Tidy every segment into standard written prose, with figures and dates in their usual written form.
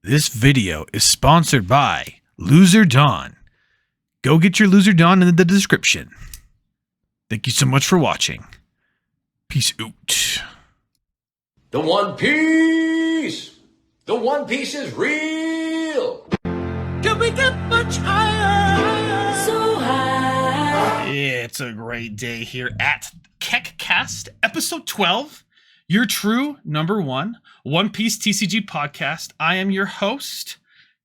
This video is sponsored by Loser Dawn. Go get your Loser Dawn in the description. Thank you so much for watching. Peace out. The One Piece! The One Piece is real! Can we get much higher? So high. It's a great day here at Kek Cast, episode 12. Your true number One Piece TCG podcast. I am your host,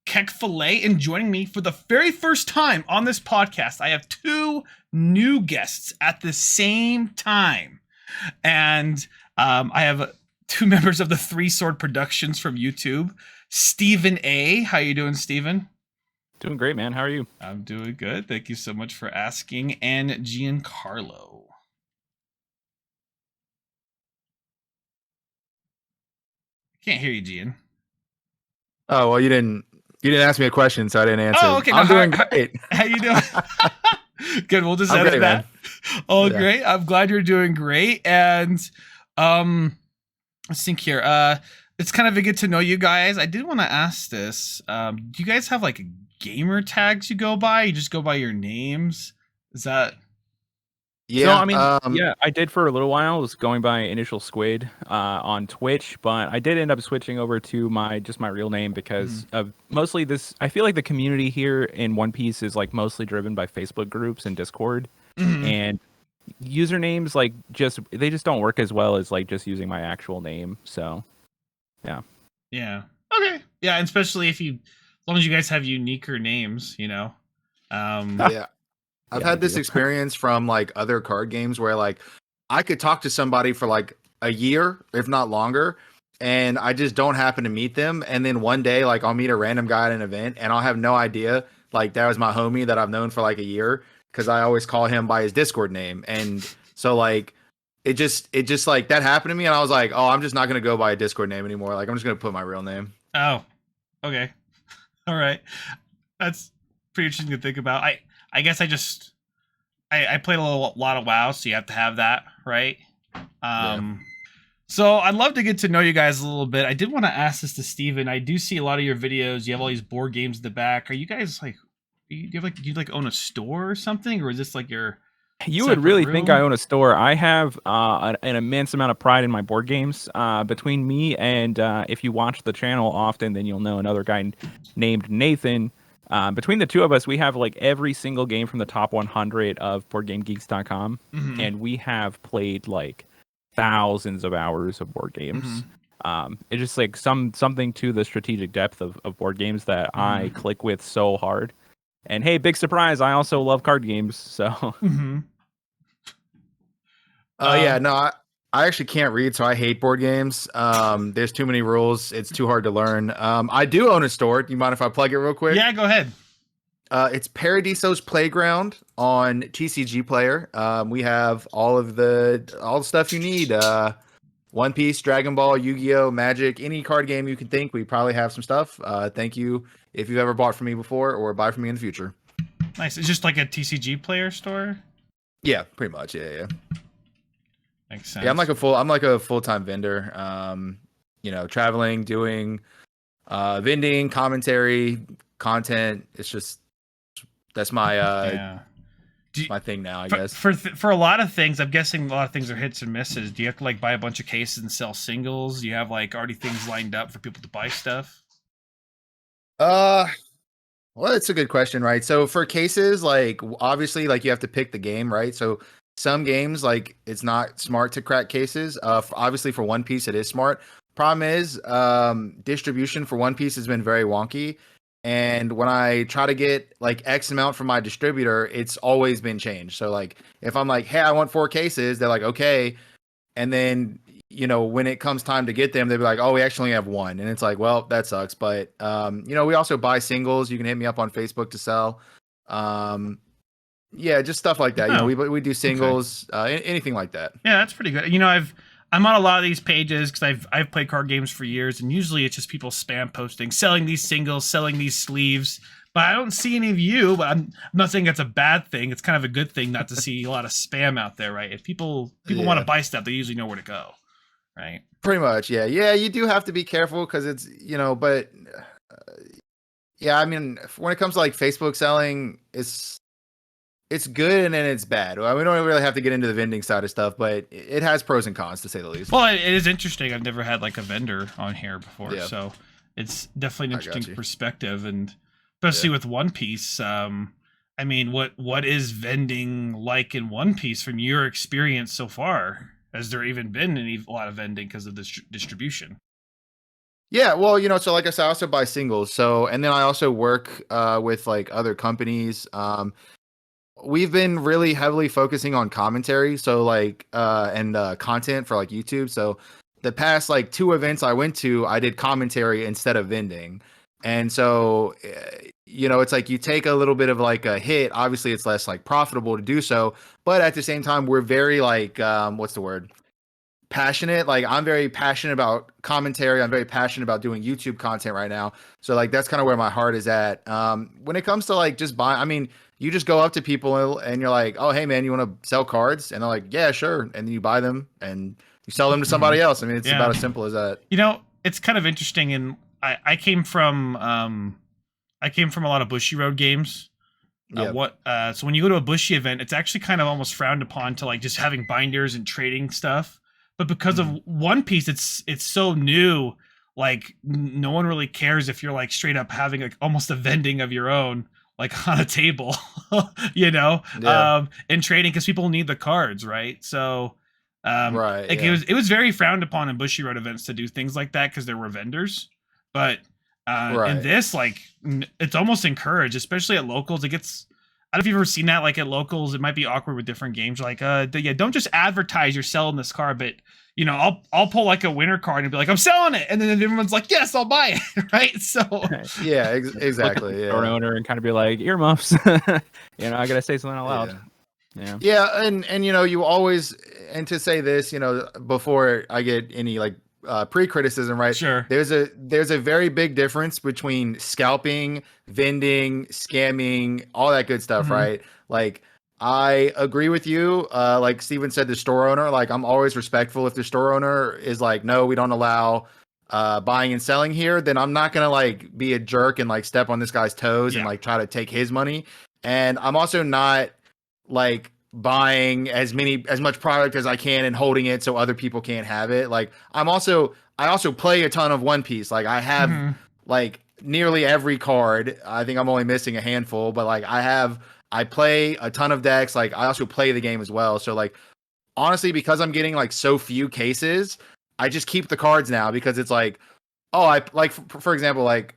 KEKFILA, and joining me for the very first time on this podcast, I have two new guests at the same time. And I have two members of the Three Sword Productions from YouTube. Stephen A. How you doing, Stephen? Doing great, man. How are you? I'm doing good. Thank you so much for asking. And Giancarlo. Can't hear you, Gian. Oh, well, you didn't ask me a question, so I didn't answer. Oh, okay. I'm doing great. How you doing? Good. We'll just I'm edit great, that. man. Oh, Yeah. great. I'm glad you're doing great. And let's think here. It's kind of a get to know you guys. I did want to ask this. Do you guys have like gamer tags you go by? You just go by your names? Is that Yeah, So, I mean, yeah, I did for a little while. I was going by Initial Squid on Twitch, but I did end up switching over to my real name because of mostly this. I feel like the community here in One Piece is like mostly driven by Facebook groups and Discord, and usernames like they just don't work as well as like just using my actual name. So, yeah. Yeah. Okay. Yeah, and especially as long as you guys have uniquer names, you know. yeah. I've had this experience from like other card games where like I could talk to somebody for like a year, if not longer, and I just don't happen to meet them. And then one day, like I'll meet a random guy at an event, and I'll have no idea like that was my homie that I've known for like a year because I always call him by his Discord name. And so like it just like that happened to me, and I was like, oh, I'm just not gonna go by a Discord name anymore. Like I'm just gonna put my real name. Oh, okay. All right. That's pretty interesting to think about. I guess I played a lot of WoW, so you have to have that, right? So I'd love to get to know you guys a little bit. I did want to ask this to Steven. I do see a lot of your videos. You have all these board games in the back. Are you guys like, do you own a store or something? Or is this like your You would really think I own a store. I have an immense amount of pride in my board games. Between me and if you watch the channel often, then you'll know another guy named Nathan. Between the two of us, we have like every single game from the top 100 of BoardGameGeeks.com, and we have played like thousands of hours of board games. It's just like something to the strategic depth of board games that I click with so hard. And hey, big surprise, I also love card games. So Yeah, no, I actually can't read, so I hate board games. There's too many rules. It's too hard to learn. I do own a store. Do you mind if I plug it real quick? Yeah, go ahead. It's Paradiso's Playground on TCG Player. We have all the stuff you need. One Piece, Dragon Ball, Yu-Gi-Oh, Magic, any card game you can think. We probably have some stuff. Thank you if you've ever bought from me before or buy from me in the future. Nice. It's just like a TCG player store? Yeah, pretty much. Yeah. Makes sense. Yeah, I'm like a full-time vendor. Traveling, doing vending, commentary, content. It's just that's my my thing now, I guess. For a lot of things, I'm guessing a lot of things are hits and misses. Do you have to like buy a bunch of cases and sell singles? Do you have like already things lined up for people to buy stuff? Well, that's a good question, right? So for cases, like obviously, like you have to pick the game, right? So some games, like it's not smart to crack cases. Obviously for One Piece, it is smart. Problem is, distribution for One Piece has been very wonky. And when I try to get like X amount from my distributor, it's always been changed. So like if I'm like, hey, I want 4 cases, they're like, okay. And then, when it comes time to get them, they'll be like, oh, we actually only have 1. And it's like, well, that sucks. But, we also buy singles. You can hit me up on Facebook to sell. Yeah, just stuff like that. Oh, we do singles, anything like that. Yeah, that's pretty good. I'm on a lot of these pages because I've played card games for years, and usually it's just people spam posting, selling these singles, selling these sleeves. But I don't see any of you. But I'm not saying that's a bad thing. It's kind of a good thing not to see a lot of spam out there, right? If people want to buy stuff, they usually know where to go, right? Pretty much, yeah. You do have to be careful because it's but yeah, I mean, when it comes to like Facebook selling, it's good and then it's bad. Well, we don't really have to get into the vending side of stuff, but it has pros and cons to say the least. Well, it is interesting. I've never had like a vendor on here before, Yeah. so it's definitely an I got interesting you. perspective, and especially with One Piece. I mean, what is vending like in One Piece from your experience so far? Has there even been a lot of vending because of this distribution? Yeah, well, so like I said, I also buy singles. So, and then I also work with like other companies. We've been really heavily focusing on commentary, so like and content for like YouTube. So the past like 2 events I went to, I did commentary instead of vending. And so it's like you take a little bit of like a hit. Obviously, it's less like profitable to do so, but at the same time, we're very like what's the word? Passionate. Like I'm very passionate about commentary. I'm very passionate about doing YouTube content right now. So like that's kind of where my heart is at. When it comes to like just buying, I mean, you just go up to people and you're like, oh hey man, you want to sell cards? And they're like, yeah, sure. And then you buy them and you sell them to somebody else. I mean, it's about as simple as that. It's kind of interesting, and I came from a lot of Bushy Road games. Yeah. So when you go to a Bushy event, it's actually kind of almost frowned upon to like just having binders and trading stuff. But because of One Piece, it's so new. Like no one really cares if you're like straight up having like almost a vending of your own, like on a table, and trading because people need the cards, right? So, Right. like it was very frowned upon in Bushy Road events to do things like that because there were vendors. But in this, like it's almost encouraged, especially at locals. It gets. I don't know if you've ever seen that, like at locals, it might be awkward with different games. Like, don't just advertise you're selling this card, but I'll pull like a winner card and be like, I'm selling it, and then everyone's like, yes, I'll buy it, right? So yeah, exactly. Yeah, or owner and kind of be like earmuffs. I gotta say something out loud. Yeah, and you always, and to say this, before I get any like pre-criticism, right? Sure. There's a very big difference between scalping, vending, scamming, all that good stuff, right? Like I agree with you. Like Steven said, the store owner, like I'm always respectful. If the store owner is like, no, we don't allow buying and selling here, then I'm not gonna like be a jerk and like step on this guy's toes and like try to take his money. And I'm also not like buying as much product as I can and holding it so other people can't have it. Like I also play a ton of One Piece. Like I have like nearly every card. I think I'm only missing a handful, but like I play a ton of decks. Like I also play the game as well. So like honestly, because I'm getting like so few cases, I just keep the cards now because it's like, oh, I like for example, like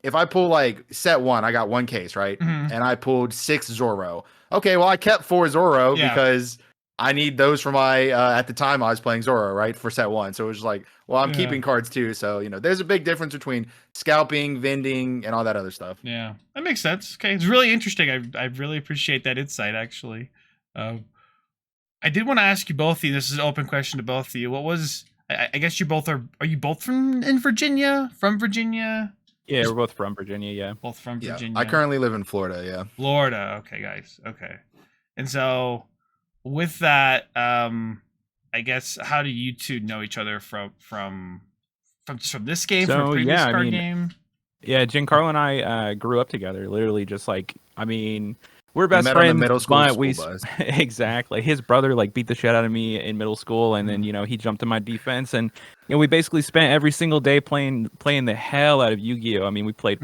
if I pull like set 1, I got 1 case, right? And I pulled 6 Zoro. Okay, well I kept 4 Zoro because I need those for my at the time I was playing Zoro, right? For set 1. So it was like, well, I'm keeping cards too. So, there's a big difference between scalping, vending, and all that other stuff. Yeah. That makes sense. Okay. It's really interesting. I really appreciate that insight actually. I did want to ask you both of you, this is an open question to both of you. What was I guess you both are you both from Virginia? Yeah, we're both from Virginia, yeah. Both from Virginia. I currently live in Florida, yeah. Florida. Okay, guys. Okay. And so with that, I guess how do you two know each other from this game, from a previous card game? Yeah, Giancarlo and I grew up together, literally just like, we're best friends. On the middle school but bus. Exactly. His brother like beat the shit out of me in middle school, and then he jumped in my defense, and we basically spent every single day playing the hell out of Yu-Gi-Oh. We played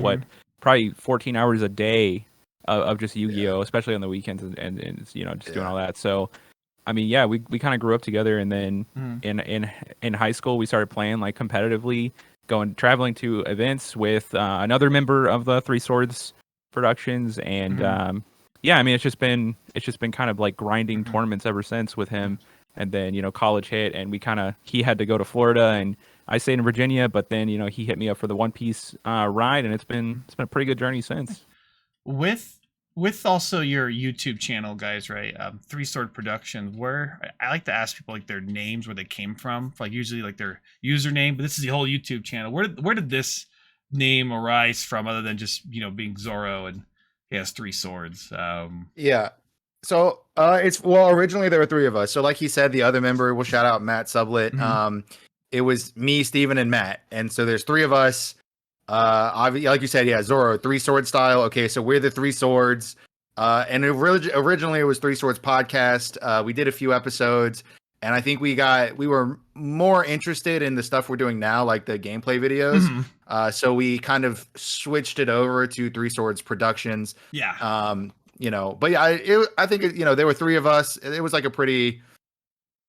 probably 14 hours a day of just Yu-Gi-Oh, especially on the weekends and just doing all that. So we kind of grew up together, and then in high school we started playing like competitively, traveling to events with another member of the Three Swords Productions, and it's just been kind of like grinding tournaments ever since with him. And then college hit, and he had to go to Florida, and I stayed in Virginia. But then he hit me up for the One Piece ride, and it's been a pretty good journey since. With also your YouTube channel, guys, right? Three Sword Productions. Where I like to ask people like their names, where they came from, like usually like their username. But this is the whole YouTube channel. Where did this name arise from, other than just being Zoro and he has 3 swords? So originally there were 3 of us. So like he said, the other member, we'll shout out Matt Sublet. It was me, Steven, and Matt. And so there's 3 of us. Like you said, yeah, Zoro, three sword style. Okay, so we're the three swords. And originally it was Three Swords Podcast. We did a few episodes, and I think we were more interested in the stuff we're doing now, like the gameplay videos. Mhm. So we kind of switched it over to Three Swords Productions. Yeah. But yeah, I think there were three of us. It was like a pretty,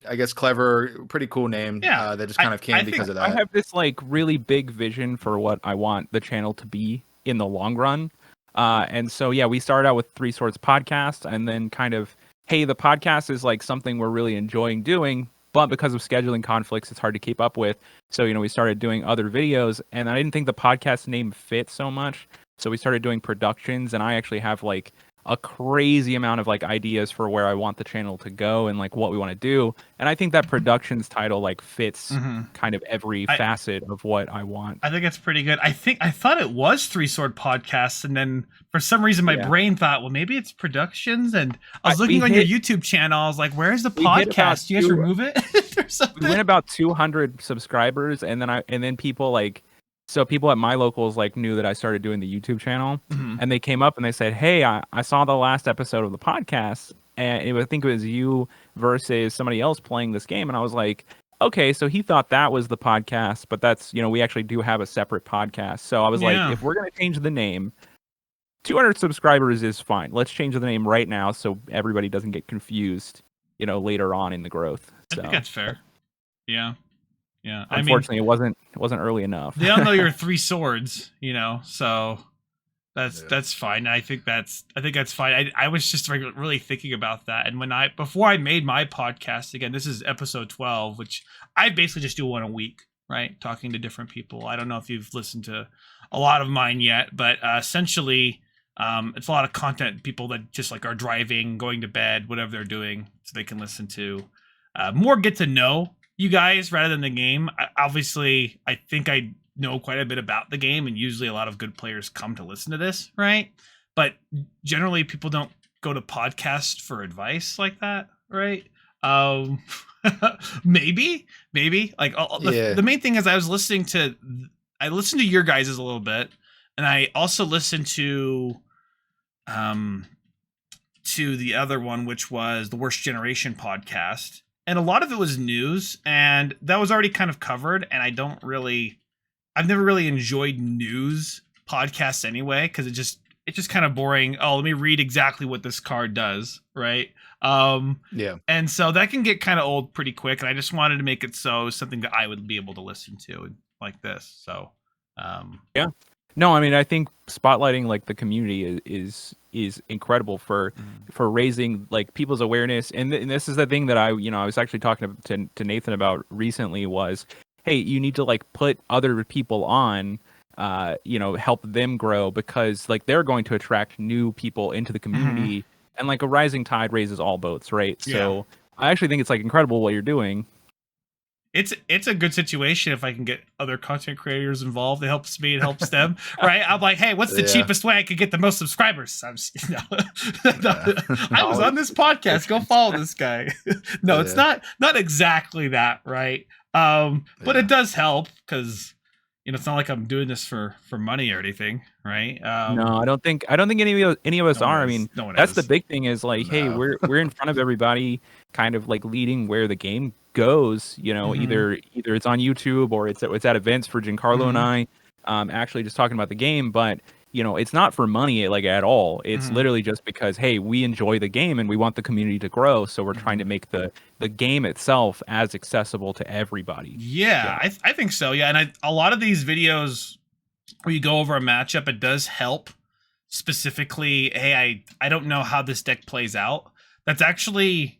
I guess, clever, pretty cool name. Yeah. That just kind of came because of that. I have this like really big vision for what I want the channel to be in the long run. And so, yeah, we started out with Three Swords Podcast, and then kind of, hey, the podcast is like something we're really enjoying doing, but because of scheduling conflicts, it's hard to keep up with. So, we started doing other videos, and I didn't think the podcast name fit so much. So we started doing productions, and I actually have like a crazy amount of like ideas for where I want the channel to go and like what we want to do. And I think that productions title like fits kind of every facet of what I want. I think it's pretty good. I thought it was Three Sword Podcasts, and then for some reason my brain thought, well, maybe it's productions. And I was looking on your YouTube channel. I was like, where's the podcast? Do you guys remove it or something? We went about 200 subscribers, and then people like. So people at my locals like knew that I started doing the YouTube channel, and they came up and they said, "Hey, I saw the last episode of the podcast, and I think it was you versus somebody else playing this game." And I was like, "Okay, so he thought that was the podcast, but that's we actually do have a separate podcast." So I was like, "If we're gonna change the name, 200 subscribers is fine. Let's change the name right now so everybody doesn't get confused, later on in the growth." So, I think that's fair. Yeah. Yeah, unfortunately, it wasn't early enough. They all know you're Three Swords, so that's fine. I think that's fine. I was just really thinking about that, and before I made my podcast, again, this is episode 12, which I basically just do one a week, right? Talking to different people. I don't know if you've listened to a lot of mine yet, but essentially, it's a lot of content. People that just like are driving, going to bed, whatever they're doing, so they can listen to more, get to know you guys rather than the game. Obviously, I think I know quite a bit about the game, and usually a lot of good players come to listen to this, right? But generally, people don't go to podcasts for advice like that, right? Maybe like the main thing is I listened to your guys' a little bit, and I also listened to the other one, which was the Worst Generation podcast. And a lot of it was news, and that was already kind of covered. And I've never really enjoyed news podcasts anyway, because it's just kind of boring. Oh, let me read exactly what this card does, right? Yeah. And so that can get kind of old pretty quick. And I just wanted to make it something that I would be able to listen to like this. So, yeah. No, I mean, I think spotlighting like the community is incredible for raising like people's awareness. And this is the thing that I was actually talking to Nathan about recently was, hey, you need to like put other people on, help them grow, because like they're going to attract new people into the community, and like a rising tide raises all boats, right? Yeah. So I actually think it's like incredible what you're doing. It's a good situation if I can get other content creators involved. It helps me, it helps them, right? I'm like, hey, what's the cheapest way I could get the most subscribers? I was on this podcast. Go follow this guy. No, it's not exactly that, right? But it does help because it's not like I'm doing this for money or anything, right? No, I don't think any of us are. I mean, that's the big thing is like, hey, we're in front of everybody, kind of like leading where the game goes. Either it's on YouTube or it's at events for Giancarlo and I, actually just talking about the game. But it's not for money like at all. It's literally just because, hey, we enjoy the game and we want the community to grow, so we're trying to make the game itself as accessible to everybody. Yeah. I think so. Yeah, and a lot of these videos where you go over a matchup, it does help. Specifically, hey, I don't know how this deck plays out. That's actually,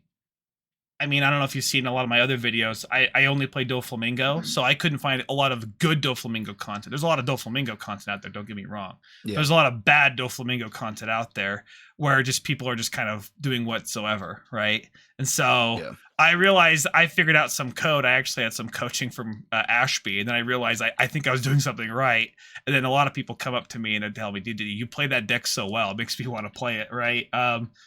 I mean, I don't know if you've seen a lot of my other videos. I only play Doflamingo, so I couldn't find a lot of good Doflamingo content. There's a lot of Doflamingo content out there, don't get me wrong. Yeah. There's a lot of bad Doflamingo content out there where just people are just kind of doing whatsoever, right? And so I realized I figured out some code. I actually had some coaching from Ashby, and then I realized I think I was doing something right. And then a lot of people come up to me and they tell me, dude, you play that deck so well. It makes me want to play it, right?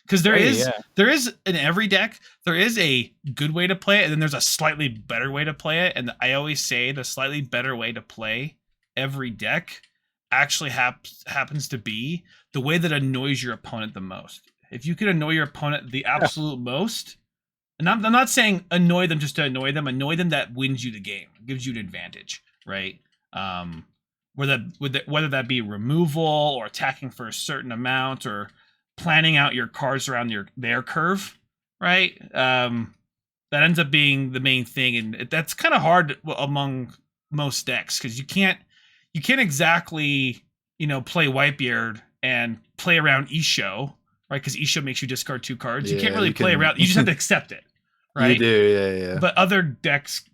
Because there is in every deck, there is a good way to play it, and then there's a slightly better way to play it. And I always say the slightly better way to play every deck actually happens to be the way that annoys your opponent the most. If you can annoy your opponent the absolute most, and I'm not saying annoy them just to annoy them that wins you the game, gives you an advantage, right? Whether that be removal or attacking for a certain amount or planning out your cards around their curve, right? That ends up being the main thing, and that's kind of hard among most decks because you can't exactly play Whitebeard and play around Isho, right? Because Isho makes you discard 2 cards. You can't really play around. You just have to accept it, right? You do, yeah. But other decks,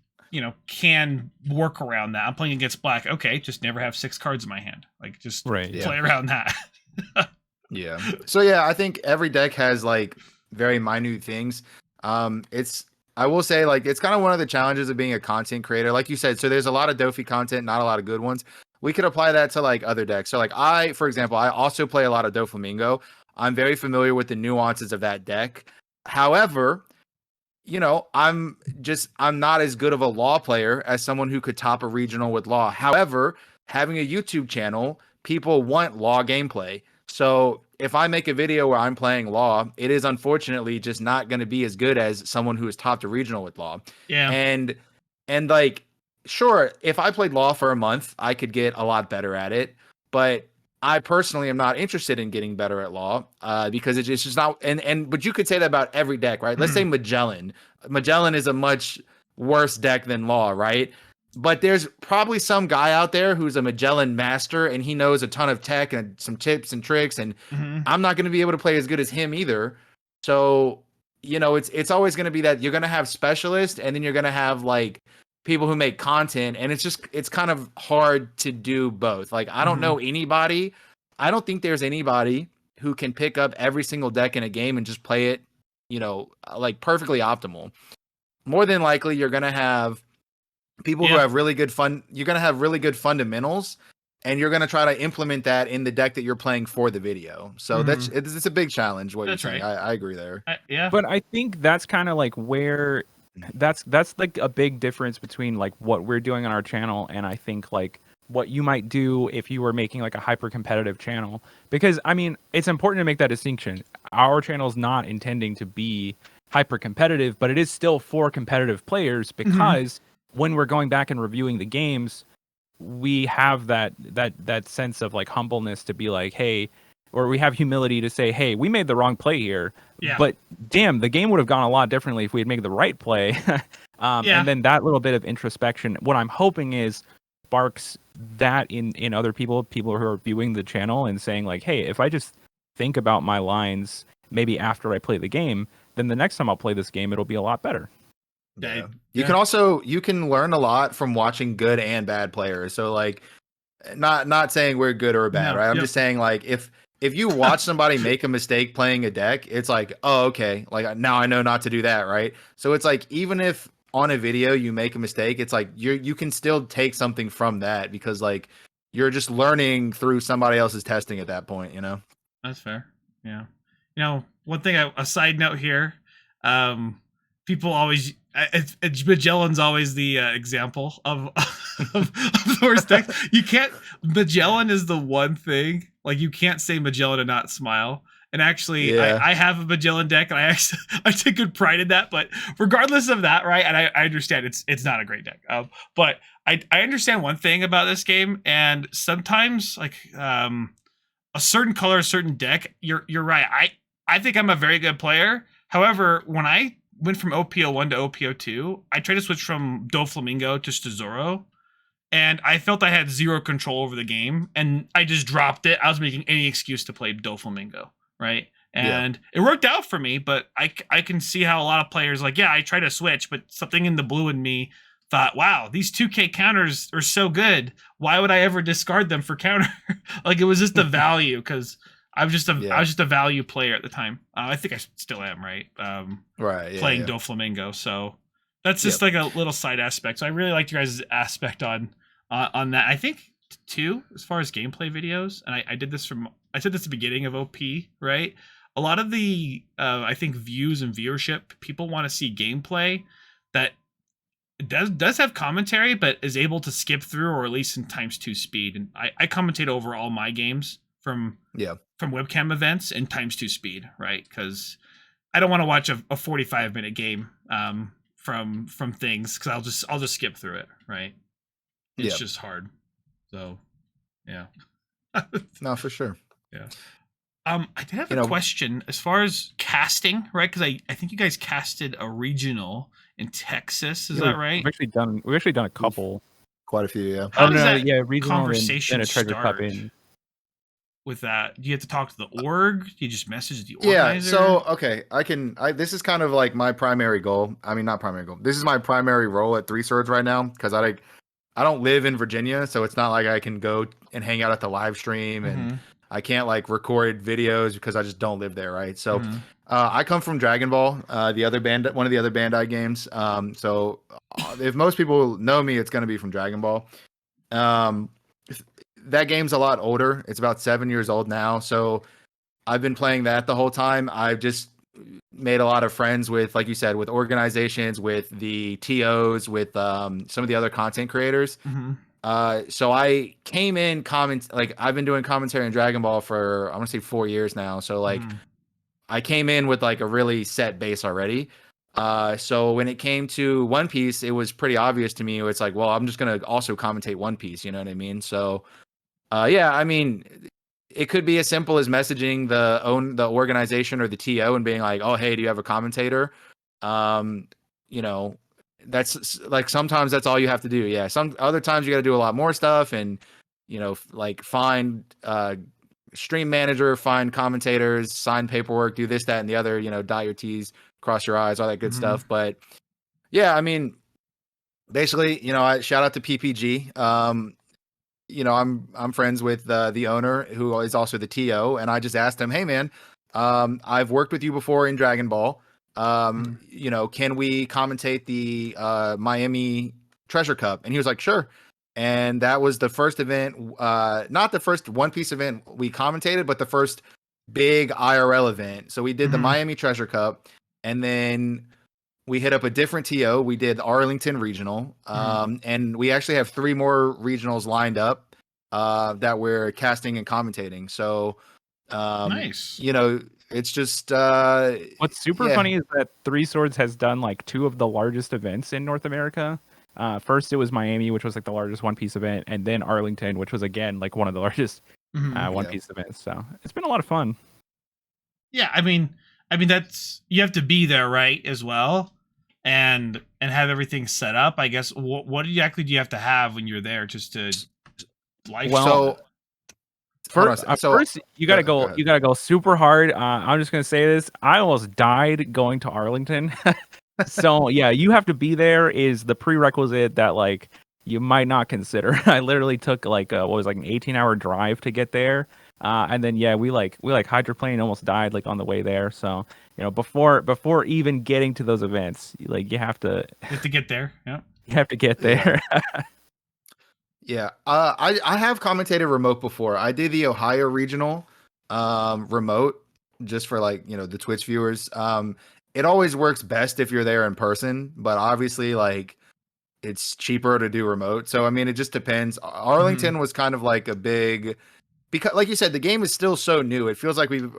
can work around that. I'm playing against black. Okay, just never have 6 cards in my hand. Like just play around that. Yeah. So yeah, I think every deck has like very minute things. I will say, like, it's kind of one of the challenges of being a content creator. Like you said, so there's a lot of Dofi content, not a lot of good ones. We could apply that to like other decks. So like for example, I also play a lot of doflamingo. I'm very familiar with the nuances of that deck. However, I'm not as good of a law player as someone who could top a regional with law. However, having a YouTube channel, people want law gameplay. So if I make a video where I'm playing law, it is unfortunately just not going to be as good as someone who is topped a regional with law. Yeah. And like, sure, if I played law for a month, I could get a lot better at it. But I personally am not interested in getting better at law because it's just not. But you could say that about every deck, right? Let's say Magellan. Magellan is a much worse deck than law, right? But there's probably some guy out there who's a Magellan master and he knows a ton of tech and some tips and tricks. And I'm not going to be able to play as good as him either. So, it's always going to be that you're going to have specialists and then you're going to have like people who make content. And it's kind of hard to do both. Like, I don't know anybody. I don't think there's anybody who can pick up every single deck in a game and just play it, like perfectly optimal. More than likely, you're going to have people who have really good fun. You're going to have really good fundamentals, and you're going to try to implement that in the deck that you're playing for the video. So it's a big challenge. What you're saying, I agree there. Yeah, but I think that's kind of like where that's like a big difference between like what we're doing on our channel and I think like what you might do if you were making like a hyper competitive channel. Because I mean, it's important to make that distinction. Our channel is not intending to be hyper competitive, but it is still for competitive players because when we're going back and reviewing the games, we have that sense of like humbleness to be like, hey, or we have humility to say, hey, we made the wrong play here. Yeah. But damn, the game would have gone a lot differently if we had made the right play. And then that little bit of introspection, what I'm hoping is sparks that in other people who are viewing the channel and saying like, hey, if I just think about my lines maybe after I play the game, then the next time I'll play this game, it'll be a lot better. Yeah. You can learn a lot from watching good and bad players. So like, not saying we're good or bad, right? I'm just saying like if you watch somebody make a mistake playing a deck, it's like, oh, okay, like now I know not to do that, right? So it's like even if on a video you make a mistake, it's like you can still take something from that because like you're just learning through somebody else's testing at that point, That's fair. Yeah. One thing, a side note here, people always, Magellan's always the example of the worst deck. Magellan is the one thing, like you can't say Magellan and not smile. And actually, I have a Magellan deck, and I take good pride in that. But regardless of that, right? And I understand it's not a great deck. But I understand one thing about this game, and sometimes like a certain color, a certain deck, you're right. I think I'm a very good player. However, when I went from OPO1 to OPO2, I tried to switch from doflamingo to Stazoro, and I felt I had zero control over the game, and I just dropped it. I was making any excuse to play doflamingo, right? And it worked out for me, but I can see how a lot of players like, I try to switch, but something in the blue in me thought, wow, these 2K counters are so good. Why would I ever discard them for counter? Like it was just the value because I was just a value player at the time. I think I still am, right? Playing doflamingo. So that's just like a little side aspect. So I really liked your guys' aspect on that. I think too, as far as gameplay videos, and I said this at the beginning of OP, right? A lot of the I think views and viewership, people want to see gameplay that it does have commentary, but is able to skip through, or at least in ×2 speed. And I commentate over all my games from webcam events in ×2 speed, right? Because I don't want to watch a 45-minute game from things, because I'll just skip through it, right? It's just hard. So yeah. No, for sure. Yeah. I did have a question as far as casting, right? Because I think you guys casted a regional in Texas. Is that right? We've actually done a couple. Quite a few, yeah. How does that regional conversation and a treasure start cup in. with that? Do you have to talk to the org? Do you just message the organizer? Yeah, so okay, this is kind of like my primary goal. I mean, not primary goal. This is my primary role at Three Swords right now, because I don't live in Virginia, so it's not like I can go and hang out at the live stream, and I can't like record videos because I just don't live there, right? So I come from Dragon Ball, one of the other Bandai games. So if most people know me, it's going to be from Dragon Ball. That game's a lot older. It's about 7 years old now. So I've been playing that the whole time. I've just made a lot of friends with, like you said, with organizations, with the TOs, with some of the other content creators. So I came in I've been doing commentary on Dragon Ball for, I want to say 4 years now. So like I came in with like a really set base already. So when it came to One Piece, it was pretty obvious to me. It's like, well, I'm just going to also commentate One Piece. You know what I mean? So yeah, I mean, it could be as simple as messaging the organization or the TO and being like, oh, hey, do you have a commentator? You know, that's like, sometimes that's all you have to do. Yeah. Some other times you got to do a lot more stuff, and, you know, like find stream manager, find commentators, sign paperwork, do this, that, and the other, you know, dot your T's, cross your I's, all that good stuff. But yeah, I mean, basically, you know, I shout out to PPG. You know, I'm friends with the owner, who is also the TO, and I just asked him, hey man, I've worked with you before in Dragon Ball. You know, can we commentate the Miami Treasure Cup? And he was like, sure. And that was the first event, not the first One Piece event we commentated, but the first big IRL event. So we did the Miami Treasure Cup, and then we hit up a different TO. We did Arlington Regional, and we actually have 3 more regionals lined up that we're casting and commentating. So, nice. You know, it's just what's super funny is that Three Swords has done like 2 of the largest events in North America. First, it was Miami, which was like the largest One Piece event, and then Arlington, which was again like one of the largest One Piece events. So it's been a lot of fun. Yeah, I mean that's, you have to be there, right, as well, and have everything set up. I guess what exactly do you have to have when you're there just to live? Well, first you gotta go super hard. I'm just gonna say this: I almost died going to Arlington. So yeah, you have to be there is the prerequisite that like you might not consider. I literally took like an 18-hour drive to get there. And then yeah, we hydroplaned, almost died like on the way there. So, you know, before even getting to those events, like you have to get there. Yeah. You have to get there. Yeah. I have commentated remote before. I did the Ohio regional remote just for like, you know, the Twitch viewers. It always works best if you're there in person, but obviously like it's cheaper to do remote. So I mean, it just depends. Arlington was kind of like a big, because like you said, the game is still so new. It feels like we've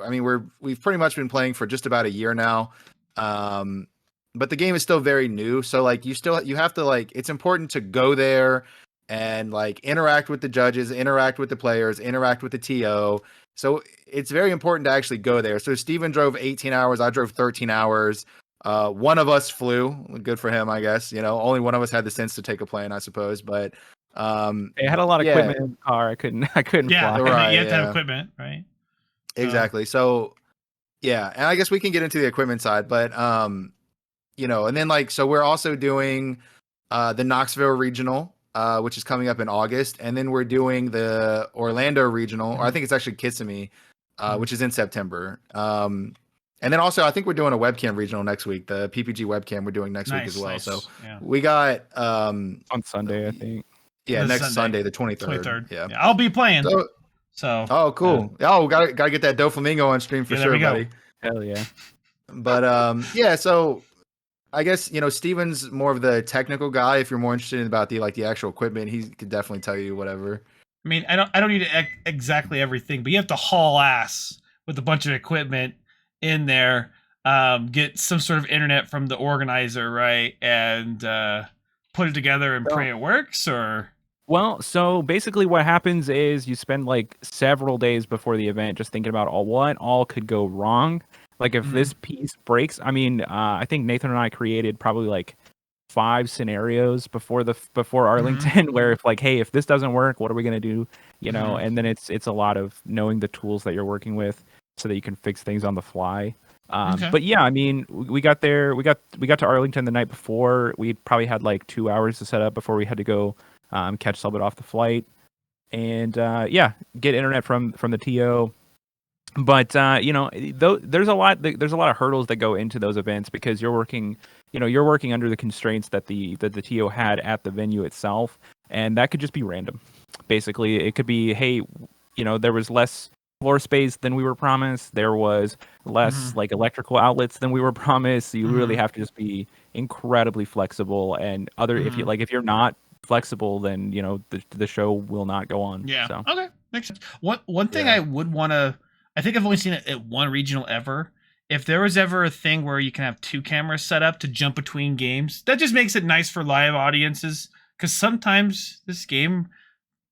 pretty much been playing for just about a year now. But the game is still very new. So like you have to like, it's important to go there and like interact with the judges, interact with the players, interact with the TO. So it's very important to actually go there. So Steven drove 18 hours. I drove 13 hours. One of us flew. Good for him, I guess. You know, only one of us had the sense to take a plane, I suppose. But it had a lot of equipment in the car. I couldn't yeah, fly. Right, you have to have equipment, right? Exactly. So yeah, and I guess we can get into the equipment side, but you know, and then like, so we're also doing the Knoxville regional, which is coming up in August, and then we're doing the Orlando regional, or I think it's actually Kissimmee, which is in September. And then also I think we're doing a webcam regional next week. The PPG webcam we're doing next week as well. Nice. So we got on Sunday, I think. Yeah, next Sunday, the 23rd. Yeah, I'll be playing. So oh, cool. Gotta get that doflamingo on stream for sure, buddy. Hell yeah. But yeah, so I guess Steven's more of the technical guy. If you're more interested about the actual equipment, he could definitely tell you whatever. I mean, I don't need exactly everything, but you have to haul ass with a bunch of equipment in there, get some sort of internet from the organizer, right, and put it together and pray it works, or. Well, so basically what happens is you spend like several days before the event just thinking about what all could go wrong. Like if this piece breaks, I mean, I think Nathan and I created probably like 5 scenarios before Arlington where if like, hey, if this doesn't work, what are we going to do? And then it's a lot of knowing the tools that you're working with so that you can fix things on the fly. But yeah, I mean, we got there, we got to Arlington the night before. We probably had like 2 hours to set up before we had to go catch Subbit off the flight, and get internet from the TO. But there's a lot of hurdles that go into those events because you're working under the constraints that the TO had at the venue itself, and that could just be random. Basically, it could be, hey, there was less floor space than we were promised. There was less like electrical outlets than we were promised. So you really have to just be incredibly flexible. And if you're not flexible, then the show will not go on. Yeah. So. Okay. Makes sense. One thing I would want to. I think I've only seen it at one regional ever. If there was ever a thing where you can have 2 cameras set up to jump between games, that just makes it nice for live audiences. Because sometimes this game,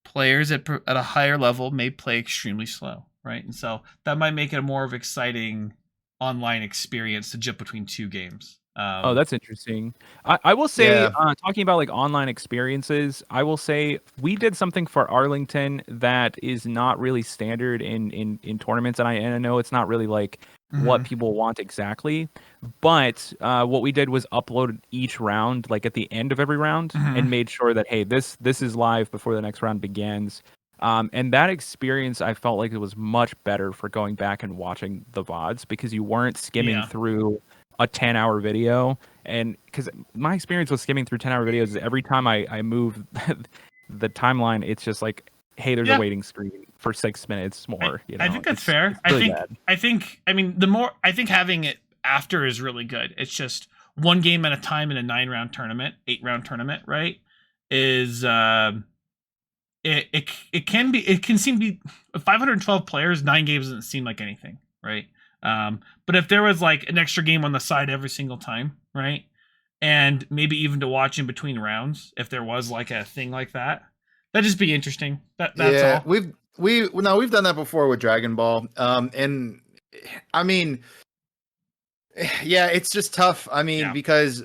players at a higher level may play extremely slow, right? And so that might make it a more of exciting online experience to jump between 2 games. That's interesting. I will say, talking about like online experiences, I will say we did something for Arlington that is not really standard in tournaments, and I know it's not really like what people want exactly, but what we did was upload each round like at the end of every round and made sure that, hey, this is live before the next round begins. And that experience, I felt like it was much better for going back and watching the VODs because you weren't skimming through a 10-hour video. And because my experience with skimming through 10-hour videos is every time I move the timeline, it's just like, hey, there's a waiting screen for 6 minutes more. I think that's fair. Really I think having it after is really good. It's just one game at a time in a 9-round tournament, 8-round tournament, right? Is it can seem to be 512 players, 9 games doesn't seem like anything, right? But if there was like an extra game on the side every single time, right? And maybe even to watch in between rounds, if there was like a thing like that, that'd just be interesting. That's all. We've done that before with Dragon Ball. And I mean, yeah, it's just tough. I mean, because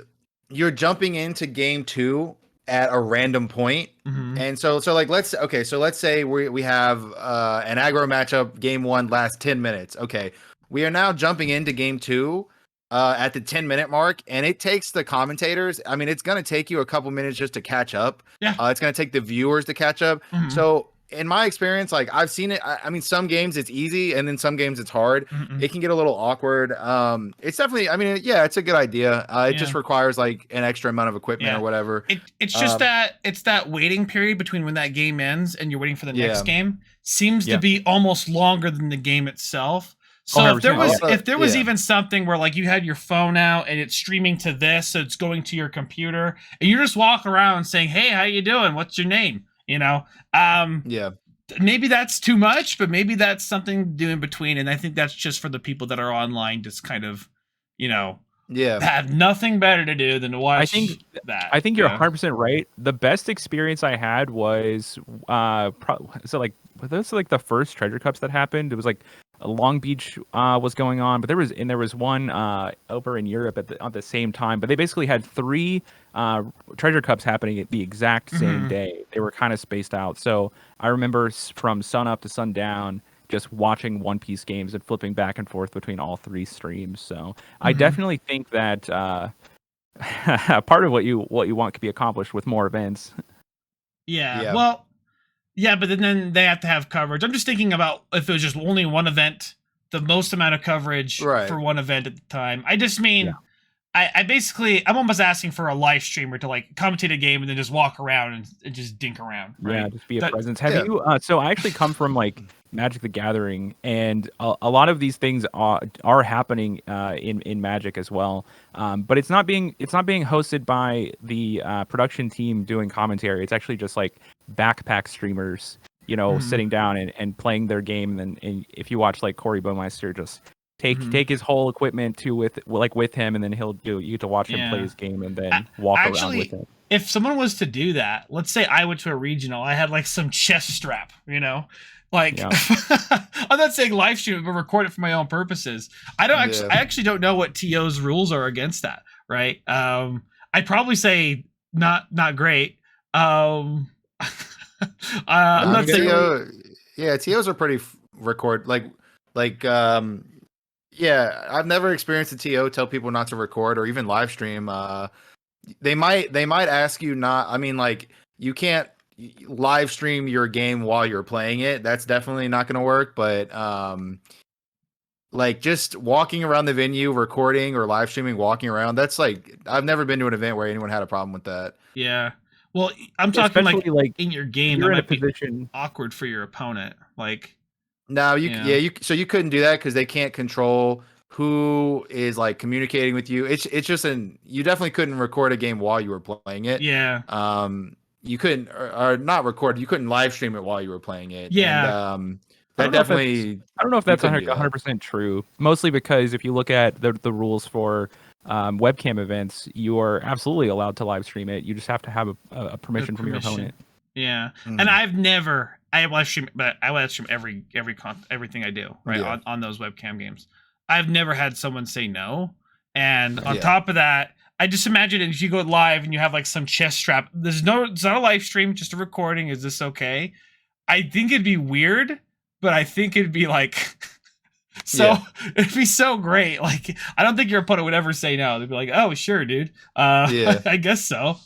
you're jumping into game 2 at a random point. And so let's say we have an aggro matchup, game 1 lasts 10 minutes. Okay. We are now jumping into game 2 at the 10-minute mark, and it takes the commentators. I mean, it's going to take you a couple minutes just to catch up. Yeah. It's going to take the viewers to catch up. So in my experience, like I've seen it. I mean, some games it's easy, and then some games it's hard. It can get a little awkward. It's definitely. I mean, yeah, it's a good idea. It just requires like an extra amount of equipment or whatever. It's just that waiting period between when that game ends and you're waiting for the next game seems to be almost longer than the game itself. So if there was even something where like you had your phone out and it's streaming to this, so it's going to your computer, and you're just walking around saying, "Hey, how you doing? What's your name?" Maybe that's too much, but maybe that's something to do in between. And I think that's just for the people that are online, just kind of, have nothing better to do than to watch that. I think you're 100% right. The best experience I had was that's like the first Treasure Cups that happened. It was like Long Beach was going on, but there was one over in Europe at the same time. But they basically had 3 Treasure Cups happening at the exact same day. They were kind of spaced out. So I remember from sun up to sundown, just watching One Piece games and flipping back and forth between all 3 streams. So I definitely think that part of what you want could be accomplished with more events. Yeah. Well. Yeah, but then they have to have coverage. I'm just thinking about if it was just only one event, the most amount of coverage for one event at the time. I just mean, I'm almost asking for a live streamer to like commentate a game and then just walk around and just dink around. Right? Yeah, just be a presence. Have you? So I actually come from like Magic the Gathering, and a lot of these things are happening in Magic as well. But it's not being hosted by the production team doing commentary. It's actually just like backpack streamers, sitting down and playing their game. And if you watch like Corey Baumeister just take his whole equipment with him, and then you get to watch him play his game and then walk around with him. If someone was to do that, let's say I went to a regional, I had like some chest strap, like I'm not saying live stream, but record it for my own purposes. I actually don't know what TO's rules are against that, right? I'd probably say not great. I'm not saying TOs are pretty record I've never experienced a TO tell people not to record or even live stream. They might ask you not. I mean, like, you can't live stream your game while you're playing it. That's definitely not going to work. But like, just walking around the venue, recording or live streaming, walking around. That's like, I've never been to an event where anyone had a problem with that. Yeah. Well, I'm talking like in your game, you're that in a might be position awkward for your opponent. Like, no, so you couldn't do that because they can't control who is like communicating with you. It's just you definitely couldn't record a game while you were playing it. Yeah. You couldn't or not record. You couldn't live stream it while you were playing it. Yeah. And, that definitely. I don't know if that's 100% true. Mostly because if you look at the rules for webcam events, you are absolutely allowed to live stream it. You just have to have a permission from your opponent. Yeah. And I live stream, but I live stream everything I do, right? On those webcam games. I've never had someone say no. And on top of that, I just imagine if you go live and you have like some chest strap, it's not a live stream, just a recording. Is this okay? I think it'd be weird, but I think it'd be like, it'd be so great. Like, I don't think your opponent would ever say no. They'd be like, oh, sure, dude. I guess so.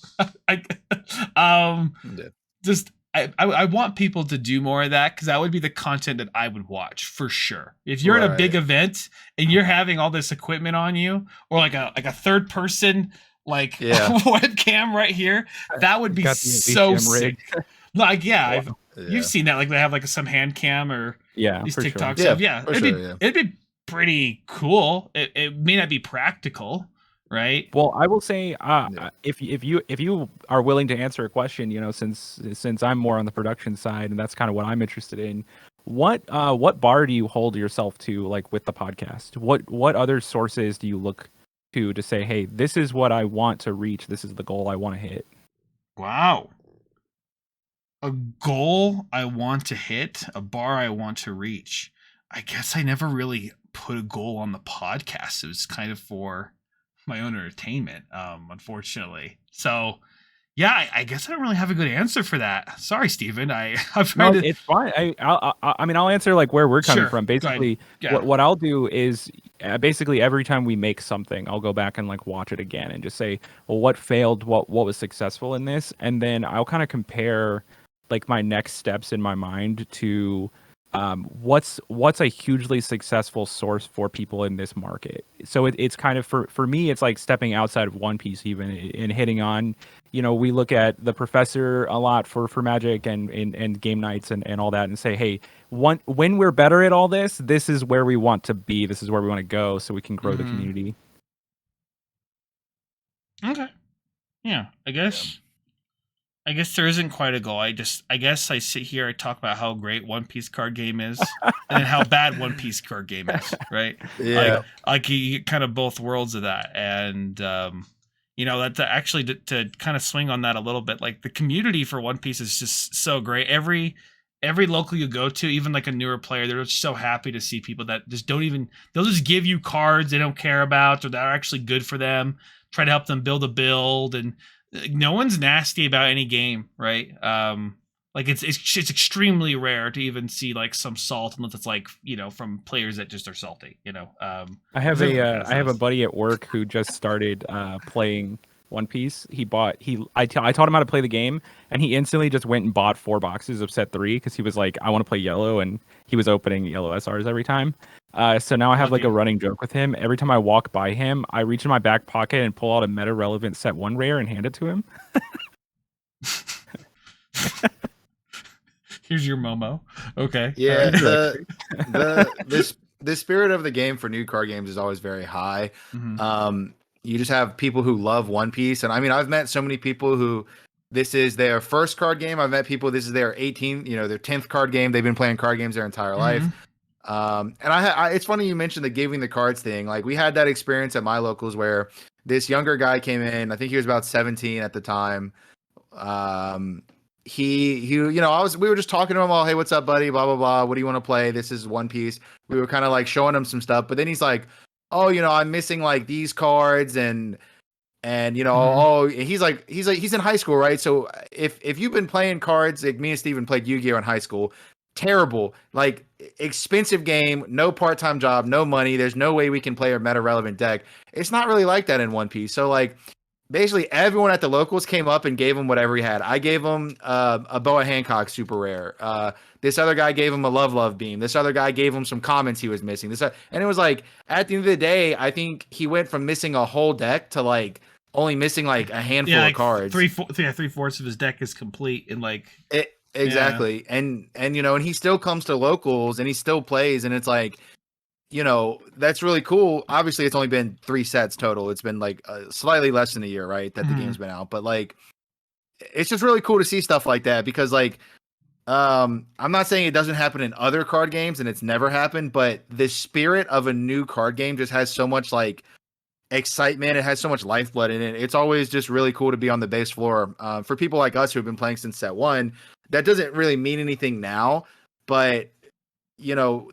I want people to do more of that because that would be the content that I would watch for sure. If you're at a big event and you're having all this equipment on you, or like a third person webcam right here, that would be so sick. Like you've seen that, like they have like some hand cam or these TikTok stuff. It'd be pretty cool. It may not be practical. Right. Well, I will say, if you are willing to answer a question, since I'm more on the production side and that's kind of what I'm interested in, what bar do you hold yourself to, like with the podcast? What other sources do you look to say, hey, this is what I want to reach. This is the goal I want to hit. Wow. A goal I want to hit, a bar I want to reach. I guess I never really put a goal on the podcast. It was kind of for my own entertainment, unfortunately. So I guess I don't really have a good answer for that. Sorry, Steven. It's fine. I'll answer like where we're coming from. Basically, what I'll do is basically every time we make something, I'll go back and like watch it again and just say, well, what failed, what was successful in this, and then I'll kind of compare like my next steps in my mind to what's a hugely successful source for people in this market. So it's kind of for me, it's like stepping outside of One Piece even and hitting on, we look at the Professor a lot for Magic and game nights and all that, and say, hey, when we're better at all this is where we want to be. This is where we want to go so we can grow the community. Okay. Yeah, I guess there isn't quite a goal. I guess I sit here, I talk about how great One Piece card game is and how bad One Piece card game is, right? Yeah. Like you get kind of both worlds of that. And, that's actually to kind of swing on that a little bit. Like the community for One Piece is just so great. Every local you go to, even like a newer player, they're just so happy to see people that just they'll just give you cards they don't care about or that are actually good for them. Try to help them build a build, and no one's nasty about any game, right? Like it's extremely rare to even see like some salt unless it's like from players that just are salty. I have a buddy at work who just started playing One Piece. I taught him how to play the game, and he instantly just went and bought 4 boxes of set 3 because he was like, I want to play yellow, and he was opening yellow SRs every time. So now I have like a running joke with him. Every time I walk by him, I reach in my back pocket and pull out a meta relevant set 1 rare and hand it to him. Here's your Momo. Okay. Yeah, All right. the spirit of the game for new card games is always very high. Mhm. You just have people who love One Piece, and I mean, I've met so many people who this is their first card game. I've met people this is their 18th, their 10th card game. They've been playing card games their entire life. Mhm. And it's funny you mentioned the giving the cards thing. Like we had that experience at my locals where this younger guy came in. I think he was about 17 at the time. He we were just talking to him all, hey, what's up, buddy? Blah blah blah. What do you want to play? This is One Piece. We were kind of like showing him some stuff, but then he's like, oh, I'm missing like these cards and oh, he's in high school, right? So if you've been playing cards, like me and Steven played Yu-Gi-Oh in high school, terrible, like expensive game, no part-time job, no money. There's no way we can play a meta relevant deck. It's not really like that in One Piece. So like basically everyone at the locals came up and gave him whatever he had. I gave him a Boa Hancock super rare. This other guy gave him a Love Beam. This other guy gave him some comments he was missing. And it was like at the end of the day, I think he went from missing a whole deck to like only missing like a handful of cards. Three-fourths of his deck is complete and like exactly. Yeah. And and he still comes to locals and he still plays, and it's like, that's really cool. Obviously it's only been 3 sets total. It's been like slightly less than a year, right? That the game's been out, but like it's just really cool to see stuff like that because like I'm not saying it doesn't happen in other card games and it's never happened, but the spirit of a new card game just has so much like excitement. It has so much lifeblood in it. It's always just really cool to be on the base floor. For people like us who have been playing since set 1, that doesn't really mean anything now, but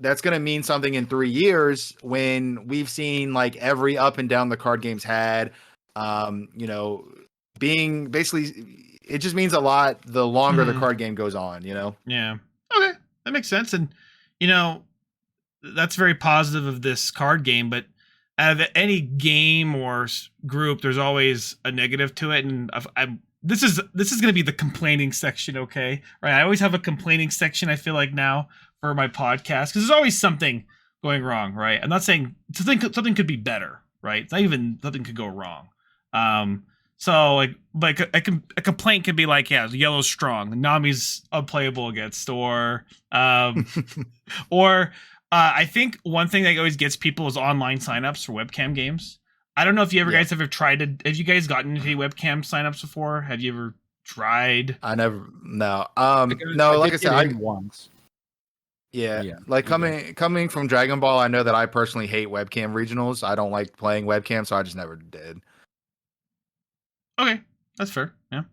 that's going to mean something in 3 years when we've seen like every up and down the card games had, being basically, it just means a lot the longer the card game goes on, Yeah. Okay. That makes sense. And, that's very positive of this card game, but out of any game or group, there's always a negative to it. And this is going to be the complaining section. Okay. Right. I always have a complaining section. I feel like now for my podcast, because there's always something going wrong. Right. I'm not saying something could be better. Right. It's not even something could go wrong. So like a complaint could be like, yeah, yellow's strong, Nami's unplayable against, or I think one thing that always gets people is online signups for webcam games. I don't know if you guys have tried have you guys gotten into any webcam signups before? Have you ever tried? I never, no. No, like I said, I once. Yeah. Like coming from Dragon Ball, I know that I personally hate webcam regionals. I don't like playing webcam, so I just never did. Okay, that's fair. Yeah.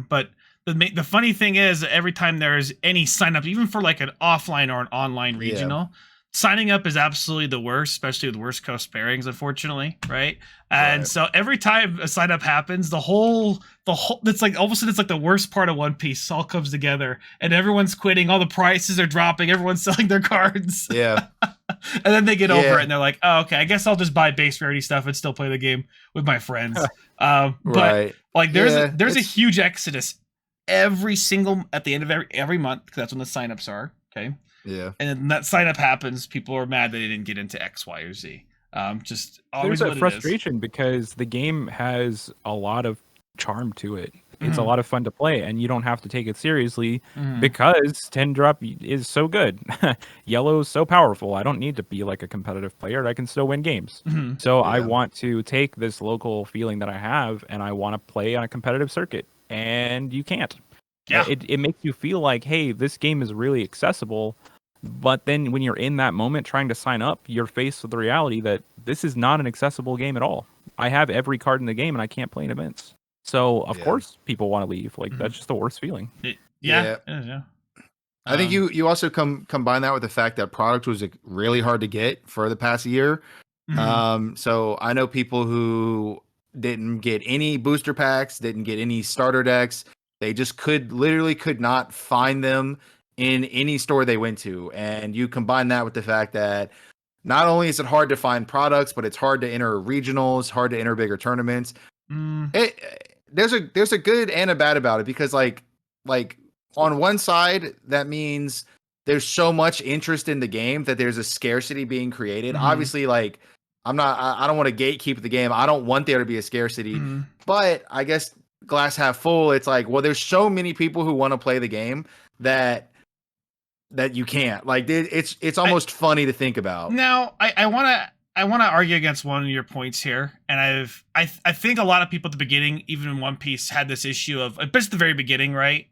But the funny thing is, every time there's any sign up, even for like an offline or an online regional, signing up is absolutely the worst, especially with Worst Coast pairings, unfortunately, right? And so every time a sign up happens, the whole it's like all of a sudden it's like the worst part of One Piece all comes together, and everyone's quitting, all the prices are dropping, everyone's selling their cards. Yeah. And then they get over it and they're like, oh, okay, I guess I'll just buy base rarity stuff and still play the game with my friends. But like there's a huge exodus every single at the end of every month, because that's when the signups are. Okay. Yeah. And then that sign up happens, people are mad that they didn't get into X, Y, or Z. Just always there's a frustration because the game has a lot of charm to it. It's a lot of fun to play, and you don't have to take it seriously because 10 drop is so good. Yellow's so powerful. I don't need to be like a competitive player. I can still win games. So I want to take this local feeling that I have, and I want to play on a competitive circuit, and you can't. Yeah. It makes you feel like, hey, this game is really accessible. But then when you're in that moment trying to sign up, you're faced with the reality that this is not an accessible game at all. I have every card in the game, and I can't play in events. So, of course, people want to leave. Like, that's just the worst feeling. Yeah. I think you also combine that with the fact that product was really hard to get for the past year. So I know people who didn't get any booster packs, didn't get any starter decks. They just could not find them in any store they went to. And you combine that with the fact that not only is it hard to find products, but it's hard to enter regionals, hard to enter bigger tournaments. There's a good and a bad about it, because like on one side, that means there's so much interest in the game that there's a scarcity being created. Obviously, like I don't want to gatekeep the game. I don't want there to be a scarcity, but I guess glass half full, it's like, well, there's so many people who want to play the game that that you can't. Like it's almost funny to think about. Now, I want to argue against one of your points here, and I think a lot of people at the beginning, even in One Piece, had this issue of, especially at the very beginning, right?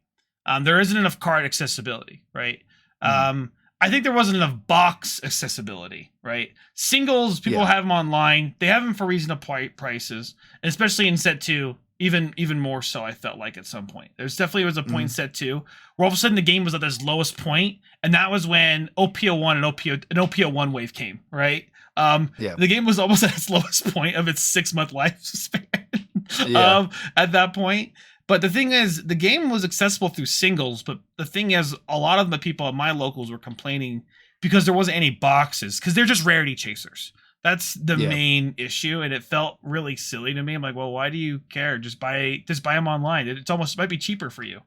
There isn't enough card accessibility, right? I think there wasn't enough box accessibility, right? Singles, people have them online. They have them for reasonable prices, and especially in set 2, even more so. I felt like at some point, there's definitely was a point in set 2 where all of a sudden the game was at this lowest point, and that was when OPO1 and OPO1 wave came, right? The game was almost at its lowest point of its 6-month lifespan at that point. But the thing is, the game was accessible through singles, but the thing is, a lot of the people at my locals were complaining because there wasn't any boxes, because they're just rarity chasers. That's the main issue, and it felt really silly to me. I'm like, well, why do you care? Just buy them online. It might be cheaper for you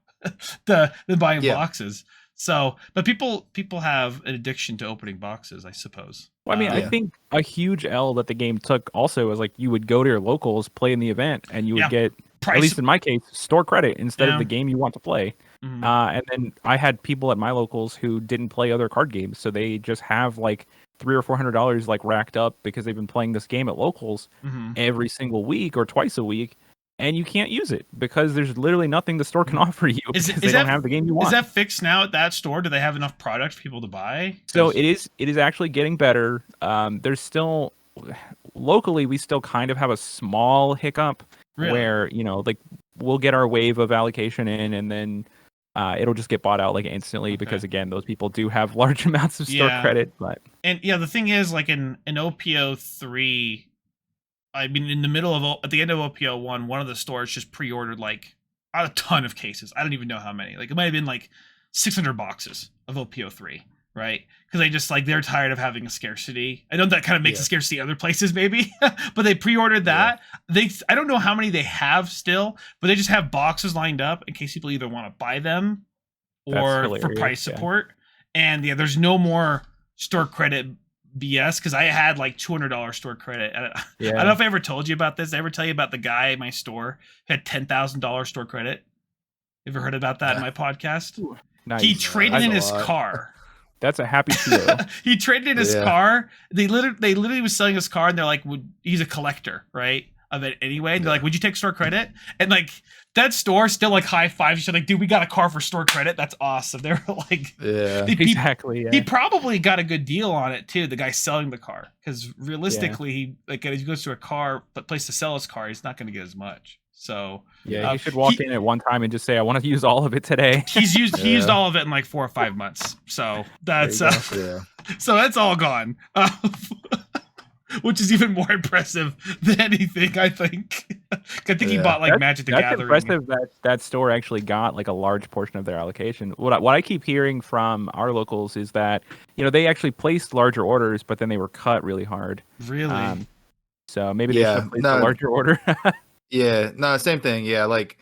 than buying boxes. So, but people have an addiction to opening boxes, I suppose. Well, I mean, I think a huge L that the game took also was like you would go to your locals, play in the event, and you would get, at least in my case, store credit instead of the game you want to play. And then I had people at my locals who didn't play other card games, so they just have like $300 or $400 like racked up because they've been playing this game at locals every single week or twice a week. And you can't use it because there's literally nothing the store can offer you because they don't have the game you want. Is that fixed now at that store? Do they have enough product for people to buy? So it is actually getting better. There's still, locally, we still kind of have a small hiccup where, like we'll get our wave of allocation in and then it'll just get bought out like instantly because again, those people do have large amounts of store credit. And the thing is, like in OPO 3, I mean, in the middle of, at the end of OPO 1, one of the stores just pre-ordered like a ton of cases. I don't even know how many. Like it might have been like 600 boxes of OPO 3, right? Because they just like, they're tired of having a scarcity. I know that kind of makes a scarcity other places maybe, but they pre-ordered that. I don't know how many they have still, but they just have boxes lined up in case people either want to buy them or for price support. And there's no more store credit BS, because I had like $200 store credit. I don't know if I ever told you about this. Did I ever tell you about the guy at my store who had $10,000 store credit? You ever heard about that in my podcast? Ooh, nice. He traded in his car. That's a happy PO. He traded in his car. They literally was selling his car, and they're like, he's a collector, right? Of it anyway. And they're like, would you take store credit? And like that store still like high fives. She's like, dude, we got a car for store credit. That's awesome. They were like, exactly. He probably got a good deal on it too. The guy selling the car, because realistically, he like as he goes to a place to sell his car, he's not going to get as much. So you should walk in at one time and just say, I want to use all of it today. He used all of it in like 4 or 5 months. So that's so that's all gone. Which is even more impressive than anything, I think. I think he bought like Magic the Gathering. That's impressive that store actually got like a large portion of their allocation. What I keep hearing from our locals is that they actually placed larger orders, but then they were cut really hard. Really? So maybe they should have placed a larger order. Same thing. Yeah, like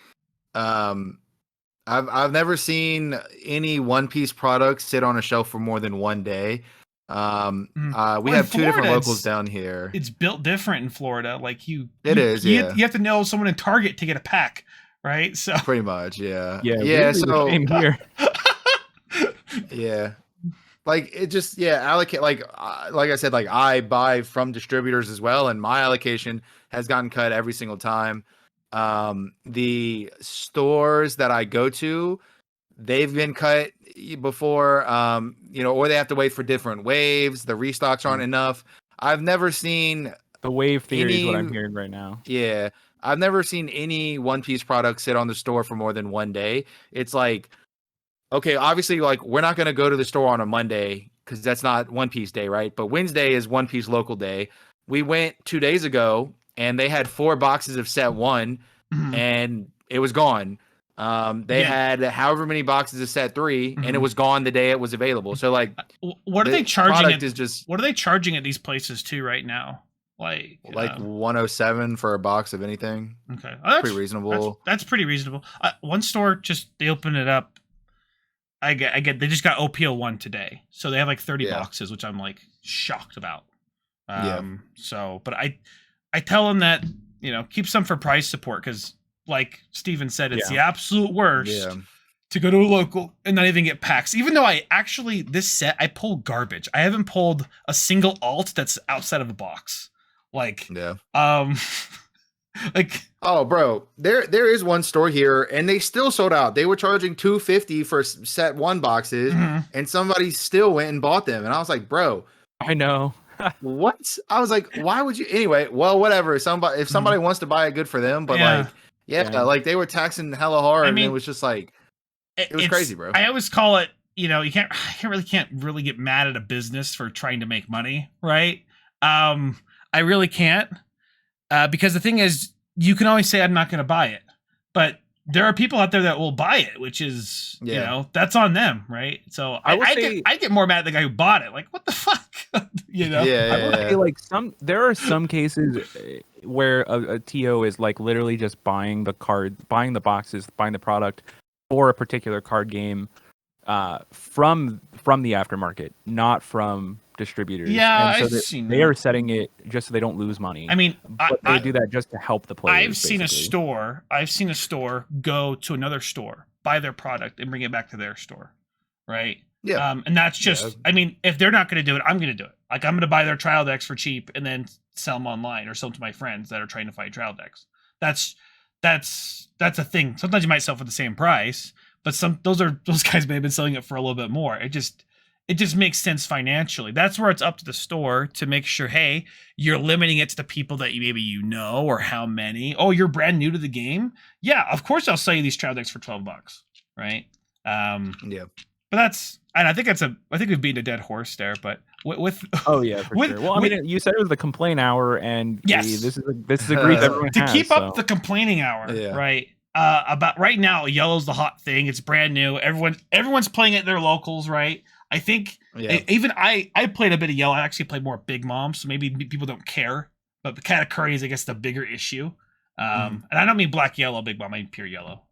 I've never seen any One Piece products sit on a shelf for more than one day. We have 2 different locals down here. It's built different in Florida. Like you have to know someone in Target to get a pack, right? So pretty much, yeah. Really so same here. Like it just allocate like I said, like I buy from distributors as well, and my allocation has gotten cut every single time. The stores that I go to, they've been cut before, or they have to wait for different waves. The restocks aren't enough. I've never seen the wave theory is what I'm hearing right now. Yeah, I've never seen any One Piece product sit on the store for more than one day. It's like, okay, obviously, like we're not going to go to the store on a Monday because that's not One Piece day, right? But Wednesday is One Piece local day. We went 2 days ago, and they had 4 boxes of set 1, and it was gone. They had however many boxes of set 3, and it was gone the day it was available. So like, what are they charging? What are they charging at these places too right now? Like 107 for a box of anything. Okay, pretty reasonable. That's pretty reasonable. One store they opened it up. I get. They just got OPO 1 today, so they have like 30 boxes, which I'm like shocked about. So, but I tell them that keep some for price support, because like Steven said, it's the absolute worst to go to a local and not even get packs. Even though this set, I pull garbage. I haven't pulled a single alt that's outside of a box. Like, Yeah. like, Oh, bro, there is one store here, and they still sold out. They were charging $250 for set 1 boxes, and somebody still went and bought them. And I was like, bro, I know. what? I was like, why would you? Anyway, well, whatever. If somebody wants to buy it, good for them. But like they were taxing hella hard, and it was just like, it was crazy, bro. I always call it, you can't really get mad at a business for trying to make money, right? I really can't, because the thing is, you can always say I'm not going to buy it, but there are people out there that will buy it, which is, that's on them, right? So I get more mad at the guy who bought it. Like, what the fuck, I would say, like, there are some cases where a TO is like literally just buying the card, buying the boxes, buying the product for a particular card game from the aftermarket, not from distributors. Yeah, and so they are setting it just so they don't lose money. I mean, but they do that just to help the players. I've seen a store go to another store, buy their product, and bring it back to their store, right? Yeah. And that's just, I mean, if they're not going to do it, I'm going to do it. Like, I'm going to buy their trial decks for cheap and then sell them online or sell them to my friends that are trying to fight trial decks. That's a thing. Sometimes you might sell for the same price, but those guys may have been selling it for a little bit more. It just makes sense financially. That's where it's up to the store to make sure, hey, you're limiting it to the people that you know, or how many. Oh, you're brand new to the game? Yeah, of course I'll sell you these trial decks for $12, right? Yeah. But I think we've beaten a dead horse there, but with oh yeah, for sure. Well, I mean, you said it was the complaint hour, and yes, this is a grief everyone to has, keep up the complaining hour, right? About right now, yellow's the hot thing. It's brand new. Everyone's playing it at their locals, right? I think even I played a bit of yellow. I actually played more Big Mom, so maybe people don't care. But the Katakuri is, I guess, the bigger issue. And I don't mean black, yellow, Big Mom. I mean pure yellow.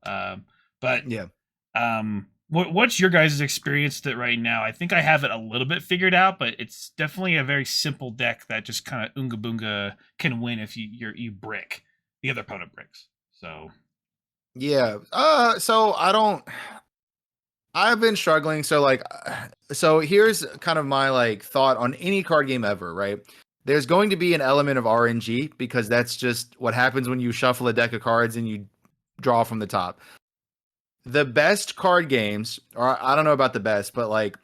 What's your guys' experience that right now? I think I have it a little bit figured out, but it's definitely a very simple deck that just kind of Oonga Boonga can win if you brick. The other opponent bricks. So yeah. So I've been struggling. So here's kind of my thought on any card game ever, right? There's going to be an element of RNG because that's just what happens when you shuffle a deck of cards and you draw from the top. The best card games, or I don't know about the best, but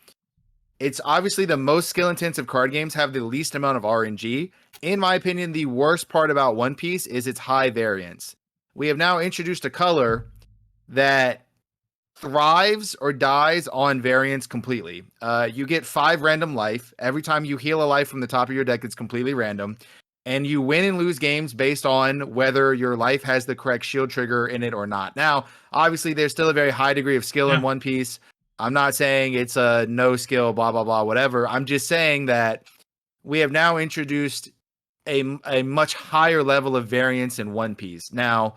it's obviously the most skill intensive card games have the least amount of RNG. In my opinion, the worst part about One Piece is its high variance. We have now introduced a color that thrives or dies on variance completely. You get 5 random life. Every time you heal a life from the top of your deck, it's completely random. And you win and lose games based on whether your life has the correct shield trigger in it or not. Now, obviously, there's still a very high degree of skill in One Piece. I'm not saying it's a no skill, blah, blah, blah, whatever. I'm just saying that we have now introduced a much higher level of variance in One Piece. Now,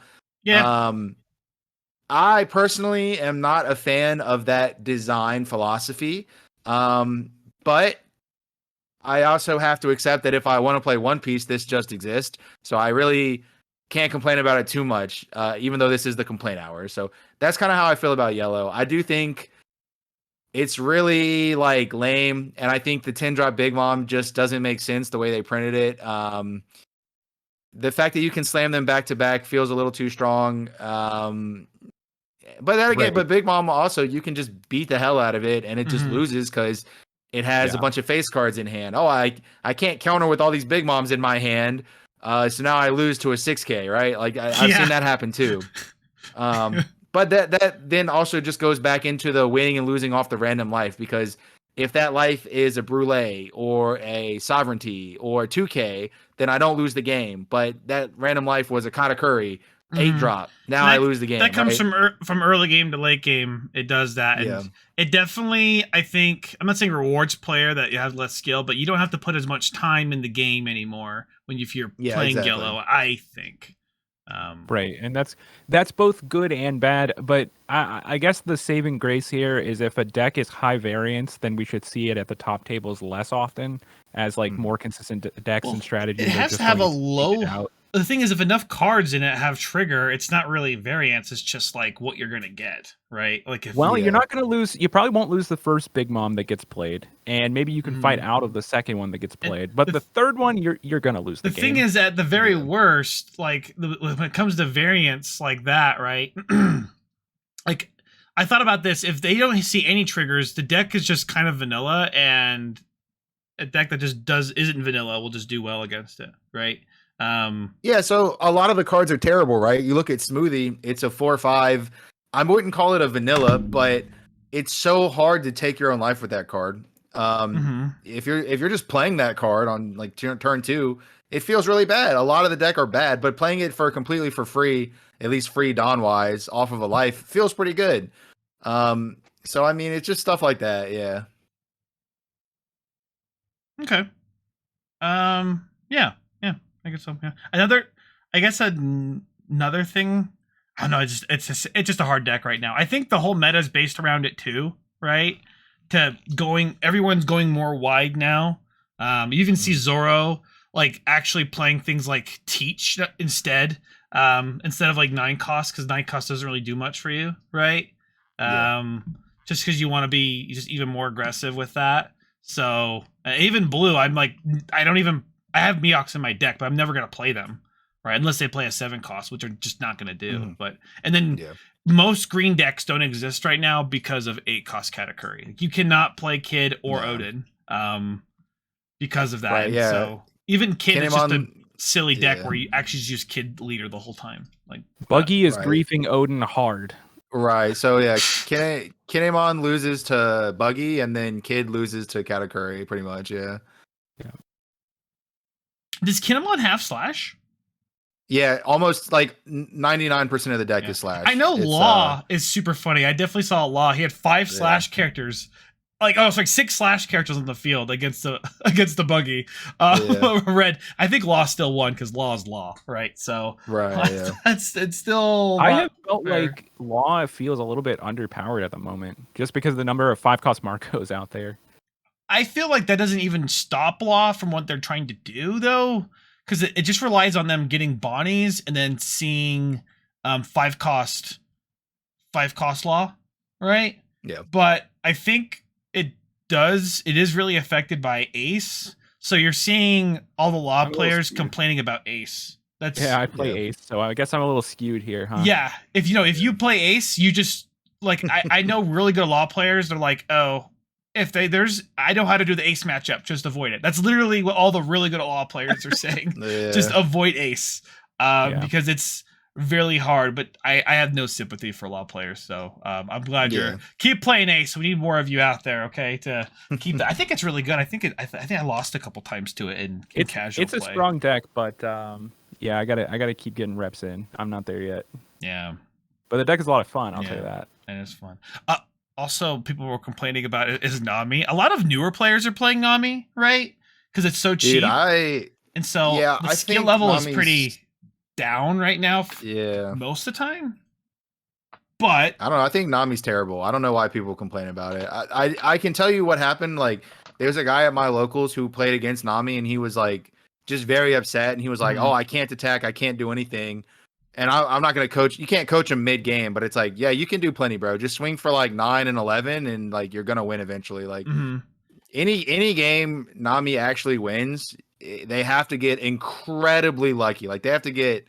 I personally am not a fan of that design philosophy, but I also have to accept that if I want to play One Piece, this just exists. So I really can't complain about it too much, even though this is the complaint hour. So that's kind of how I feel about Yellow. I do think it's really lame, and I think the 10-drop Big Mom just doesn't make sense the way they printed it. The fact that you can slam them back to back feels a little too strong. But then again, but Big Mom also, you can just beat the hell out of it, and it just loses because it has a bunch of face cards in hand. Oh, I can't counter with all these Big Moms in my hand, so now I lose to a 6K, right? I've seen that happen too. But that then also just goes back into the winning and losing off the random life, because if that life is a Brûlée or a Sovereignty or a 2K, then I don't lose the game. But that random life was a Katakuri 8-drop. Now I lose the game. That comes from early game to late game. It does that. And it definitely, I think, I'm not saying rewards player that you have less skill, but you don't have to put as much time in the game anymore if you're playing Yellow, I think. Right, and that's both good and bad, but I guess the saving grace here is if a deck is high variance, then we should see it at the top tables less often as more consistent decks and strategies. It has to have a low the thing is, if enough cards in it have trigger, it's not really variance. It's just like what you're gonna get, right? Like if You're not going to lose. You probably won't lose the first Big Mom that gets played, and maybe you can fight out of the second one that gets played. But the third one, you're going to lose the game. The thing is, at the very worst, like when it comes to variance like that, right? Like I thought about this. If they don't see any triggers, the deck is just kind of vanilla, and a deck that just isn't vanilla will just do well against it, right? Yeah, so a lot of the cards are terrible, right? You look at Smoothie, it's a 4/5. I wouldn't call it a vanilla, but it's so hard to take your own life with that card. If you're just playing that card on like turn 2, it feels really bad. A lot of the deck are bad, but playing it completely for free, at least free Dawn wise, off of a life, feels pretty good. So I mean, it's just stuff like that, yeah. Okay. Yeah. I guess so. Yeah. Another thing. I don't know. It's just a hard deck right now. I think the whole meta is based around it too, right? Everyone's going more wide now. You even see Zoro like actually playing things like Teach instead of like 9 cost, because 9 cost doesn't really do much for you, right? Just because you want to be just even more aggressive with that. So even blue, I'm like, I have Meox in my deck, but I'm never gonna play them, right? Unless they play a 7 cost, which are just not gonna do. Most green decks don't exist right now because of 8 cost Katakuri. Like, you cannot play Kid or Odin, because of that. Right, yeah. So even Kid is just a silly deck where you actually just use Kid leader the whole time. Like Buggy is griefing Odin hard. Right. So yeah, Kinemon loses to Buggy, and then Kid loses to Katakuri, pretty much. Yeah. Does Kinemon have Slash? Yeah, almost like 99% of the deck is Slash. I know Law is super funny. I definitely saw Law. He had 5 Slash characters. It's like 6 Slash characters on the field against the Buggy. Red. I think Law still won because Law is Law, right? So it's still. I have felt like Law feels a little bit underpowered at the moment, just because of the number of 5 cost Marcos out there. I feel like that doesn't even stop Law from what they're trying to do, though, because it just relies on them getting Bonnies and then seeing 5 cost Law, right? Yeah. But I think it is really affected by Ace. So you're seeing all the Law players complaining about Ace. I play Ace, so I guess I'm a little skewed here, huh? Yeah. If you play Ace, you just like I know really good Law players. They're like, oh, I know how to do the Ace matchup, just avoid it. That's literally what all the really good Law players are saying. Just avoid Ace, because it's really hard. But I have no sympathy for Law players, so I'm glad you keep playing Ace. We need more of you out there, okay? To keep that. I think it's really good. I think I lost a couple times to it in casual. It's play. A strong deck, but I gotta keep getting reps in. I'm not there yet. Yeah, but the deck is a lot of fun. I'll tell you that. It is fun. Also, people were complaining about it is Nami. A lot of newer players are playing Nami, right? Because it's so cheap. The skill level is pretty down right now. Most of the time. But I don't know. I think Nami's terrible. I don't know why people complain about it. I can tell you what happened. Like, there's a guy at my locals who played against Nami, and he was like just very upset, and he was like, "Oh, I can't attack. I can't do anything." And I'm not going to coach. You can't coach him mid-game, but it's like, yeah, you can do plenty, bro. Just swing for like 9 and 11, and like you're going to win eventually. Like any game Nami actually wins, they have to get incredibly lucky. Like they have to get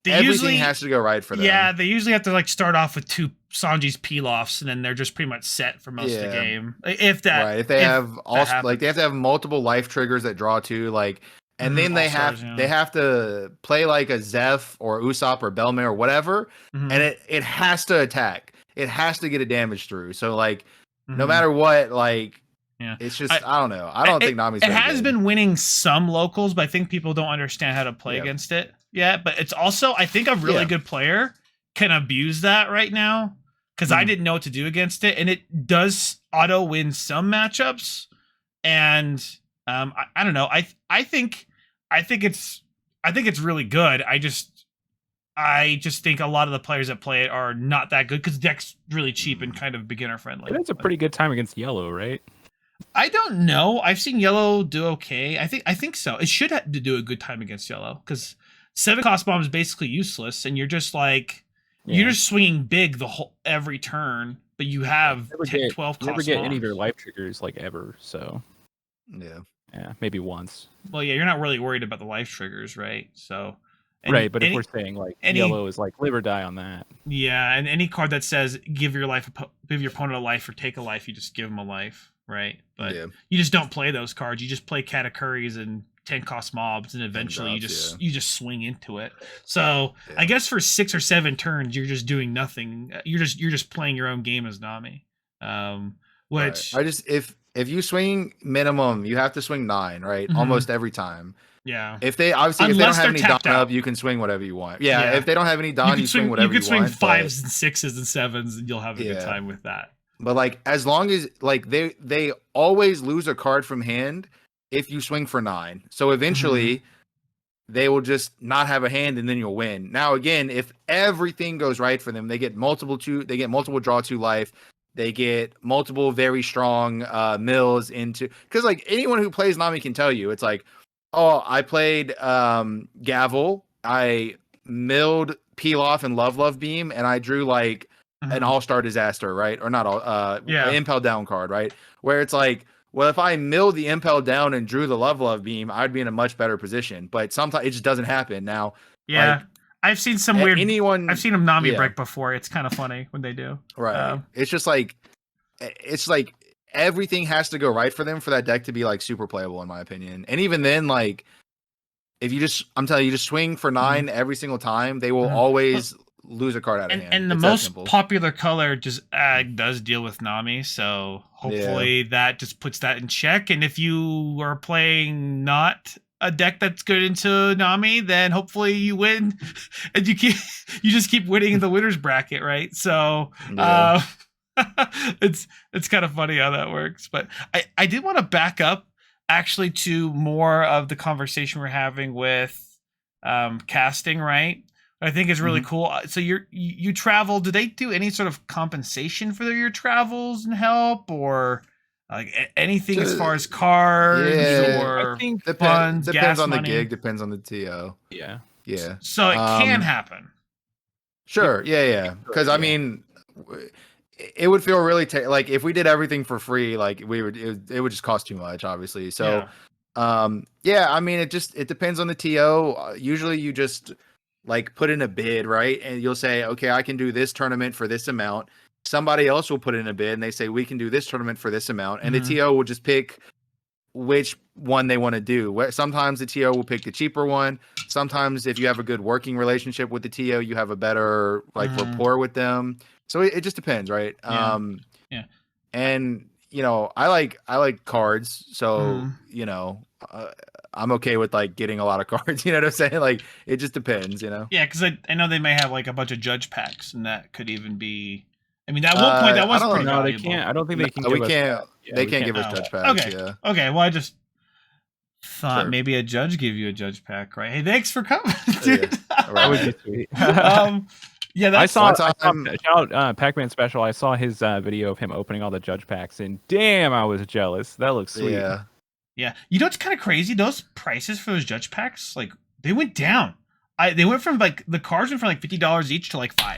everything has to go right for them. Yeah, they usually have to like start off with 2 Sanji's peel-offs, and then they're just pretty much set for most of the game. If they have they have to have multiple life triggers that draw 2, like. And then they have to play like a Zeph or Usopp or Belmare or whatever, and it has to attack. It has to get a damage through. So like, no matter what, like, it's just I don't know. I don't think Nami's. It has been winning some locals, but I think people don't understand how to play against it yet. But it's also, I think, a really good player can abuse that right now, because I didn't know what to do against it, and it does auto win some matchups. And I don't know. I think it's really good. I just think a lot of the players that play it are not that good because deck's really cheap and kind of beginner friendly. It's a pretty good time against yellow, right? I don't know. I've seen yellow do okay. I think so. It should have to do a good time against yellow because 7 cost bomb is basically useless, and you're just like you're just swinging big the whole every turn, but you have 10, 12 cost never get any of bombs. your life triggers like ever. So yeah, maybe once. Well, yeah, you're not really worried about the life triggers, right? So right, but if we're saying like yellow is like live or die on that. Yeah, and any card that says give your opponent a life or take a life, you just give them a life, right? But you just don't play those cards. You just play Katakuri's and 10 cost mobs, and eventually you just swing into it. So I guess for 6 or 7 turns, you're just doing nothing. You're just playing your own game as Nami. Which I just if you swing minimum, you have to swing 9, right? Almost every time. Yeah. If they don't have any Don up, you can swing whatever you want. Yeah. If they don't have any Don, you swing whatever you want. You can swing 5s and 6s and 7s, and you'll have a good time with that. But like as long as like they always lose a card from hand if you swing for 9. So eventually they will just not have a hand and then you'll win. Now again, if everything goes right for them, they get multiple draw 2 life. They get multiple very strong mills into, because like anyone who plays Nami can tell you, it's like, oh, I played Gavel, I milled Peel Off and Love Beam, and I drew like an all-star disaster, right? Or not all an Impel Down card, right? Where it's like, well, if I milled the Impel Down and drew the Love Beam, I'd be in a much better position. But sometimes it just doesn't happen. Now, like, I've seen some weird. I've seen them Nami break before. It's kind of funny when they do. Right. It's just like, everything has to go right for them for that deck to be like super playable, in my opinion. And even then, like, if you just, I'm telling you, just swing for 9 every single time, they will always lose a card out of hand. And the most popular color just does deal with Nami, so hopefully that just puts that in check. And if you are playing not a deck that's good into Nami, then hopefully you win, and you just keep winning in the winners bracket, right? So it's kind of funny how that works. But I did want to back up actually to more of the conversation we're having with casting, right? I think is really cool. So you travel. Do they do any sort of compensation for your travels and help, or like anything as far as cards or I think funds? Depends on money? the gig. Depends on the TO. Yeah. So it can happen. Sure. Yeah. Because I mean, it would feel really like if we did everything for free, like it would just cost too much, obviously. So, I mean, it depends on the TO. Usually, you just like put in a bid, right? And you'll say, okay, I can do this tournament for this amount. Somebody else will put in a bid and they say, we can do this tournament for this amount. And the TO will just pick which one they want to do. Sometimes the TO will pick the cheaper one. Sometimes if you have a good working relationship with the TO, you have a better like rapport with them. So it just depends, right? And you know, I like cards, so you know, I'm okay with like getting a lot of cards. You know what I'm saying? Like it just depends, you know. Yeah, because I know they may have like a bunch of judge packs, and that could even be. I mean, at one point that was pretty valuable. They can't. I don't think they can. They can't give us judge packs. Okay. Yeah. Okay. Well, I just thought maybe a judge gave you a judge pack, right? Hey, thanks for coming, dude. That would be sweet. Yeah, I saw shout out Pac-Man Special. I saw his video of him opening all the judge packs, and damn, I was jealous. That looks sweet. Yeah. You know what's kind of crazy? Those prices for those judge packs, like they went down. They went from like the cards went from like $50 each to like $5.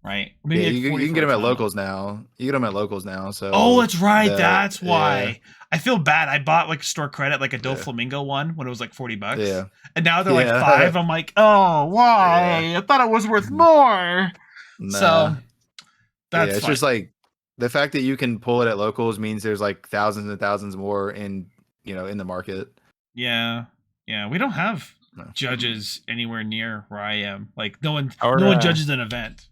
Right? Maybe you can get them at locals now. You get them at locals now. So that's right. That's why. Yeah. I feel bad. I bought like store credit, like a doflamingo one when it was like $40. Yeah. And now they're like $5. I'm like, oh, why? Yeah. I thought it was worth more. Nah. So that's it's just like the fact that you can pull it at locals means there's like thousands and thousands more in the market. Yeah. Yeah. We don't have judges anywhere near where I am. Like no one judges an event.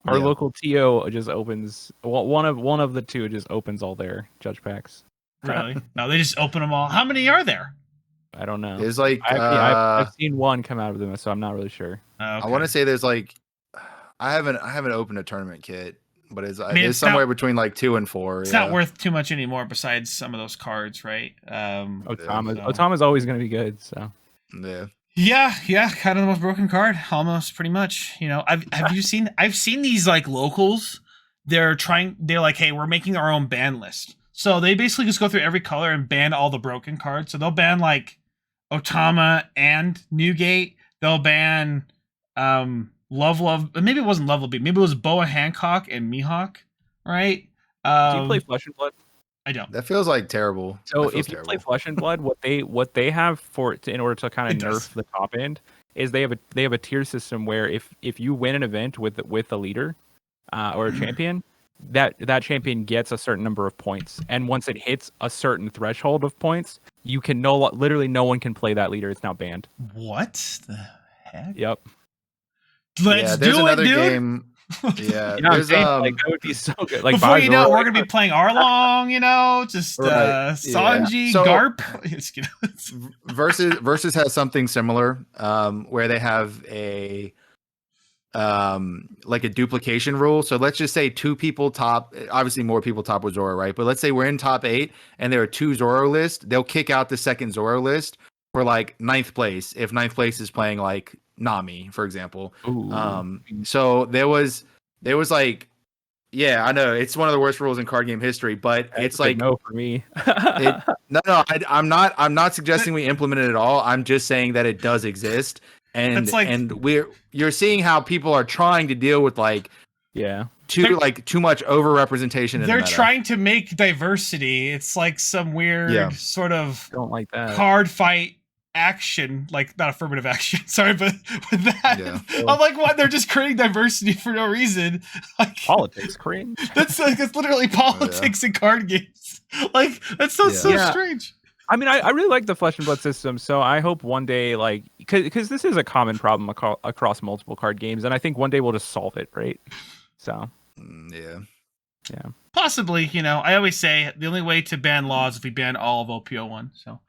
Our local TO just opens one of the two just opens all their judge packs. Really? No, they just open them all. How many are there? I don't know. There's like I've seen one come out of them, so I'm not really sure. Okay. I want to say there's like I haven't opened a tournament kit, but it's somewhere between like 2 and 4. It's not worth too much anymore. Besides some of those cards, right? Otama's always going to be good. So yeah, kind of the most broken card, almost pretty much. You know, I've seen these like locals. They're like, hey, we're making our own ban list. So they basically just go through every color and ban all the broken cards. So they'll ban like Otama and Newgate. they'll ban Love. Maybe it wasn't Lovely. Maybe it was Boa Hancock and Mihawk, right? Do you play Flesh and Blood? I don't. That feels like terrible. So That feels if you terrible. play Flesh and Blood, what they have in order to kind It of does. nerf the top end is they have a tier system where if you win an event with a leader or a champion, that champion gets a certain number of points, and once it hits a certain threshold of points, you can literally no one can play that leader. It's now banned. What the heck? Yep. Let's there's do it, another dude. game. Yeah, You know what I'm there's saying? Like that would be so good. Like Before you know it, Bajor, we're gonna be playing Arlong, just Right, yeah. Sanji, So- Garp. versus has something similar, where they have a like a duplication rule. So let's just say 2 people top, obviously more people top with Zoro, right? But let's say we're in top 8 and there are 2 Zoro lists, they'll kick out the second Zoro list for like 9th place if 9th place is playing like Nami, for example. Ooh. So there was like, yeah, I know it's one of the worst rules in card game history, but That's it's a big like no for me. I'm not suggesting we implement it at all. I'm just saying that it does exist, and That's like- you're seeing how people are trying to deal with like Yeah. too much overrepresentation. In the They're meta. trying to make diversity. It's like some weird Yeah. sort of Don't like that. card fight action, like not affirmative action. Sorry, but with that, Yeah. I'm like, what? They're just creating diversity for no reason. Like Politics cringe. that's like it's literally politics in card games. Like that sounds so Yeah. strange. I mean, I really like the Flesh and Blood system, so I hope one day, like, because this is a common problem across multiple card games, and I think one day we'll just solve it, right? So, Yeah. Possibly, I always say the only way to ban law is if we ban all of OPO1. So,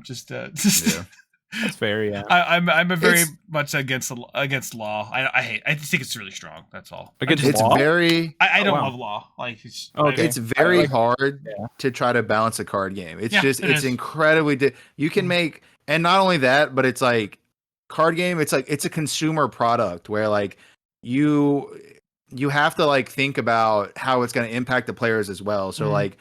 just Yeah. that's fair, yeah. I'm a very It's- much against law. I just think it's really strong. That's all. Against It's law? very I don't wow. love law. Like Okay. it's very like- hard yeah. to try to balance a card game. It's Yeah, just it it's is. incredibly you can make, and not only that, but it's like card game, it's like it's a consumer product where like you have to like think about how it's going to impact the players as well. So Mhm. like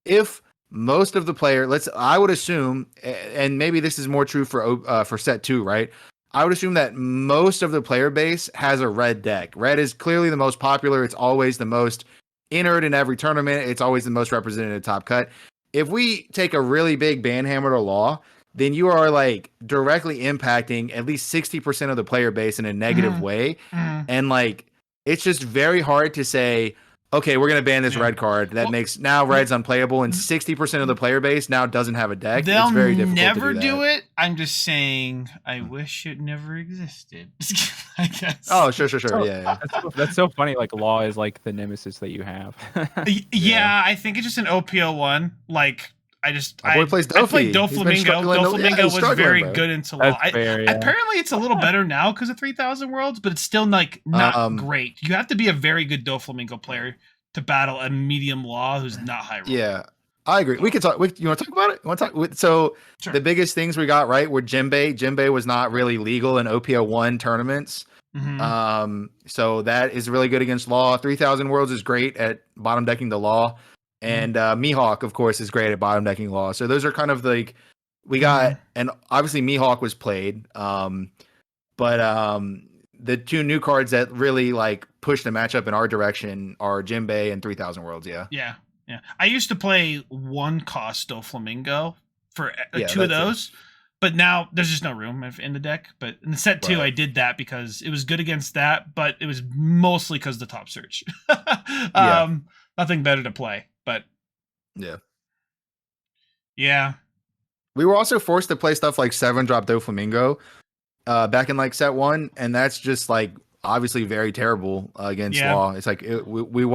if most of the player, I would assume, and maybe this is more true for set 2, right? I would assume that most of the player base has a red deck. Red is clearly the most popular. It's always the most entered in every tournament. It's always the most representative top cut. If we take a really big ban hammer to law, then you are like directly impacting at least 60% of the player base in a negative Mhm. way. Mhm. And like, it's just very hard to say, okay, we're going to ban this Yeah. red card. That Well- makes now red's unplayable, and 60% of the player base now doesn't have a deck. They'll it's very difficult never to do that. it. I'm just saying, I wish it never existed. I guess. Oh, sure. So- Yeah. That's so funny. Like, law is like the nemesis that you have. Yeah, I think it's just an OPO1. Like, I My boy plays I played Dofi. He's been Doflamingo. struggling to- yeah, Doflamingo he's was struggling, very bro. good into law. That's fair, yeah. Apparently, it's a little better now because of 3,000 Worlds, but it's still like not great. You have to be a very good Doflamingo player to battle a medium law who's not high roll. Yeah, I agree. We could talk. You want to talk about it? You want to talk? So Sure. the biggest things we got right were Jinbei. Jinbei was not really legal in OPO1 tournaments. Mhm. So that is really good against law. 3,000 Worlds is great at bottom decking the law. And Mihawk, of course, is great at bottom decking law. So those are kind of like we got, and obviously Mihawk was played. But the 2 new cards that really like push the matchup in our direction are Jinbei and 3,000 Worlds. Yeah. Yeah. I used to play 1 cost Doflamingo for Yeah, 2 of that's it. those, but now there's just no room in the deck. But in the set 2, Right. I did that because it was good against that, but it was mostly because of the top search. Yeah. Nothing better to play, but Yeah. yeah. We were also forced to play stuff like 7-drop Doflamingo back in like set 1, and that's just like obviously very terrible against Yeah. law. It's like we're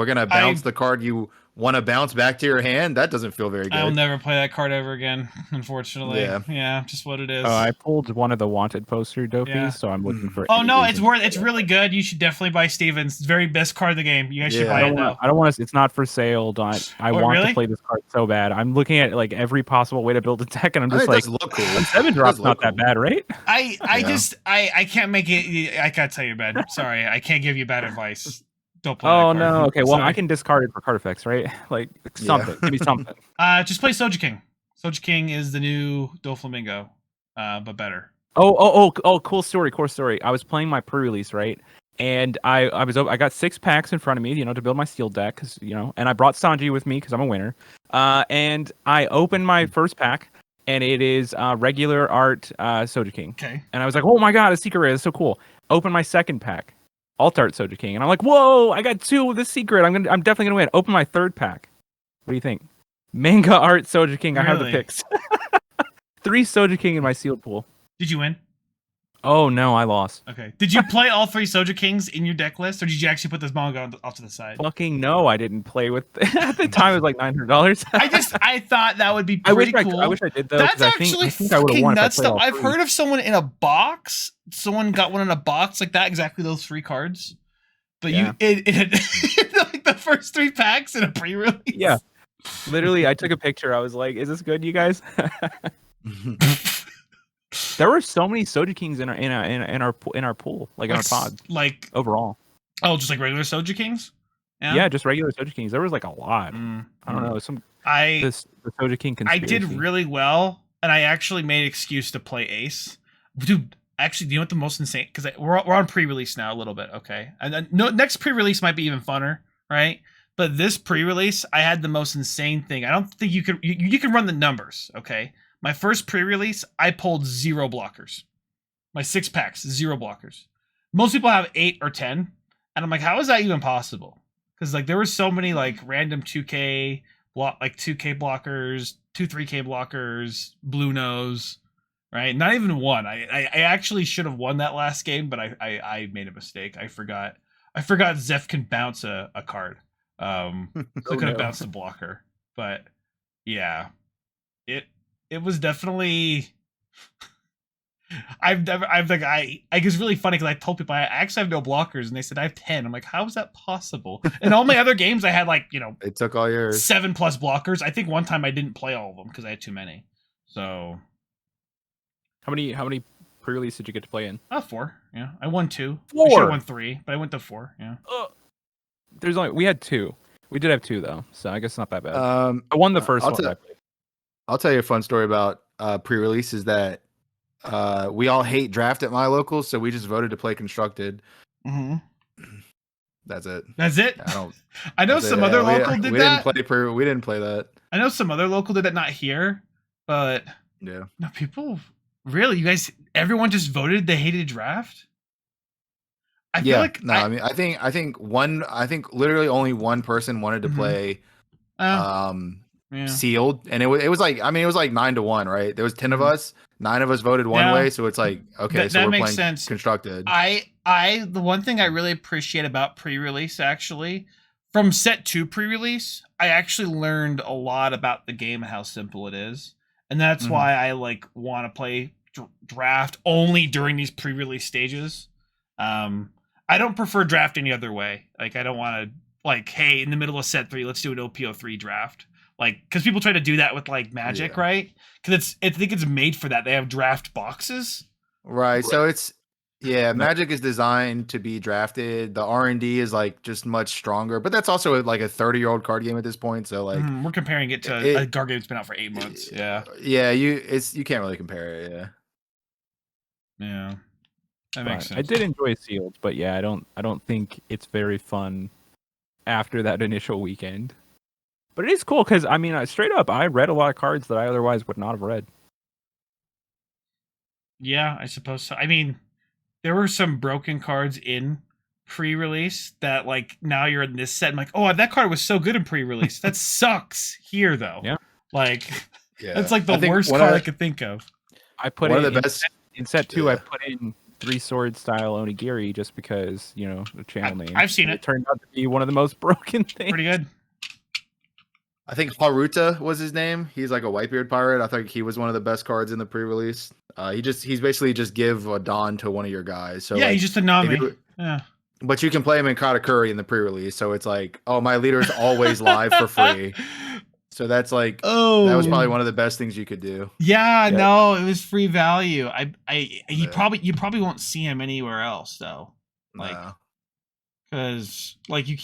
gonna bounce the card you want to bounce back to your hand. That doesn't feel very good. I'll never play that card ever again, unfortunately. Yeah. Yeah, just what it is. I pulled one of the wanted poster Dofis, Yeah. so I'm looking for. Oh any no, reason. it's really good. You should definitely buy Stevens. It's the very best card in the game. You guys should Yeah. buy I it though. don't want to. It's not for sale. I want really? to play this card so bad. I'm looking at like every possible way to build a deck, and I'm I just think like, it does look cool. 7-drop's It does not look that cool. bad, right? I can't make it. I can't tell you bad. Sorry, I can't give you bad advice. Don't play. Oh that no. card. Okay. Well, Sorry. I can discard it for card effects, right? Like something. Give me something. Just play Soja King. Soja King is the new Doflamingo, but better. Cool story, cool story. I was playing my pre-release, right? And I got 6 packs in front of me, to build my steel deck, cause and I brought Sanji with me because I'm a winner. And I opened my first pack, and it is regular art Soja King. Okay. And I was like, oh my god, a secret rare, that's so cool. Open my second pack, alt art Soja King, and I'm like, whoa, I got 2 with the secret. I'm definitely gonna win. Open my third pack. What do you think? Manga art Soja King. I have the Really? picks. 3 Soja King in my sealed pool. Did you win? Oh no, I lost. Okay. Did you play all 3 Soja Kings in your deck list, or did you actually put this manga off to the side? Fucking no, I didn't play with. At the time, it was like $900. I thought that would be pretty cool. I wish I did though. That's 'cause actually I think I would've fucking won if I nuts. played Though all I've 3. heard of someone in a box. Someone got one in a box like that. Exactly those 3 cards. But Yeah. it had like the first 3 packs in a pre-release. Yeah, literally, I took a picture. I was like, "Is this good, you guys?" There were so many Soja Kings in our pool, like in our pod Like overall. just like regular Soja Kings. Yeah, just regular Soja Kings. There was like a lot. I don't know. The Soja King I conspiracy. did really well, and I actually made an excuse to play Ace. Dude, actually, do you know what the most insane? Because we're on pre-release now a little bit, okay? And then next pre-release might be even funner, right? But this pre-release, I had the most insane thing. I don't think you can run the numbers, okay? My first pre-release, I pulled 0 blockers. My 6 packs, 0 blockers. Most people have 8 or 10, and I'm like, how is that even possible? Because like there were so many like random 2K 2K blockers, 3K blockers, blue nose, right? Not even one. I actually should have won that last game, but I made a mistake. I forgot Zeph can bounce a card. So I could have bounced a blocker. But yeah, it was definitely. I it's really funny because I told people I actually have no blockers, and they said I have 10. I'm like, how is that possible? In all my other games, I had like It took all yours. 7+ blockers. I think one time I didn't play all of them because I had too many. So How many pre-release did you get to play in? 4. Yeah, I won 2. 4. I should have won 3, but I went to 4. Yeah. We had 2. We did have 2 though, so I guess it's not that bad. I won the first one. I'll tell you a fun story about pre-release is that we all hate draft at my local, so we just voted to play constructed. Mm-hmm. That's it. That's it. I don't. I know some other local did that. We didn't play that. I know some other local did that, not here, but Yeah. no, people really. You guys, everyone just voted they hated draft. I feel like I mean, I think literally only one person wanted to play sealed, and it was like 9-1, right? There was 10 of us, 9 of us voted one way, so it's like okay, so we're playing sense. Constructed. The one thing I really appreciate about pre-release, actually, from set 2 pre-release, I actually learned a lot about the game and how simple it is, and that's why I like want to play draft only during these pre-release stages. I don't prefer draft any other way. Like I don't want to like, hey, in the middle of set 3, let's do an OPO3 draft. Like, because people try to do that with like Magic, right? Because I think it's made for that. They have draft boxes, right? So it's Magic is designed to be drafted. The R&D is like just much stronger, but that's also like a 30-year-old card game at this point. So like we're comparing it to a card game that's been out for 8 months. Yeah, you can't really compare it. Yeah, that makes sense. I did enjoy sealed, but yeah, I don't think it's very fun after that initial weekend. But it is cool because I mean, straight up, I read a lot of cards that I otherwise would not have read. Yeah, I suppose so. I mean, there were some broken cards in pre-release that like now you're in this set. I'm like, oh, that card was so good in pre-release. That sucks here though. Yeah, like that's like the worst card I could think of. I put one of the best in set 2. I put in 3 sword style Onigiri just because the channel name. I've seen it. It turned out to be one of the most broken things. Pretty good. I think Haruta was his name. He's like a Whitebeard pirate. I think he was one of the best cards in the pre-release. He's basically just give a Dawn to one of your guys. So yeah, like, he's just a Nami. Yeah. But you can play him in Katakuri in the pre-release. So it's like, oh, my leader's always live for free. So that's like, that was probably one of the best things you could do. Yeah, no, it was free value. You probably won't see him anywhere else though. Like, because like you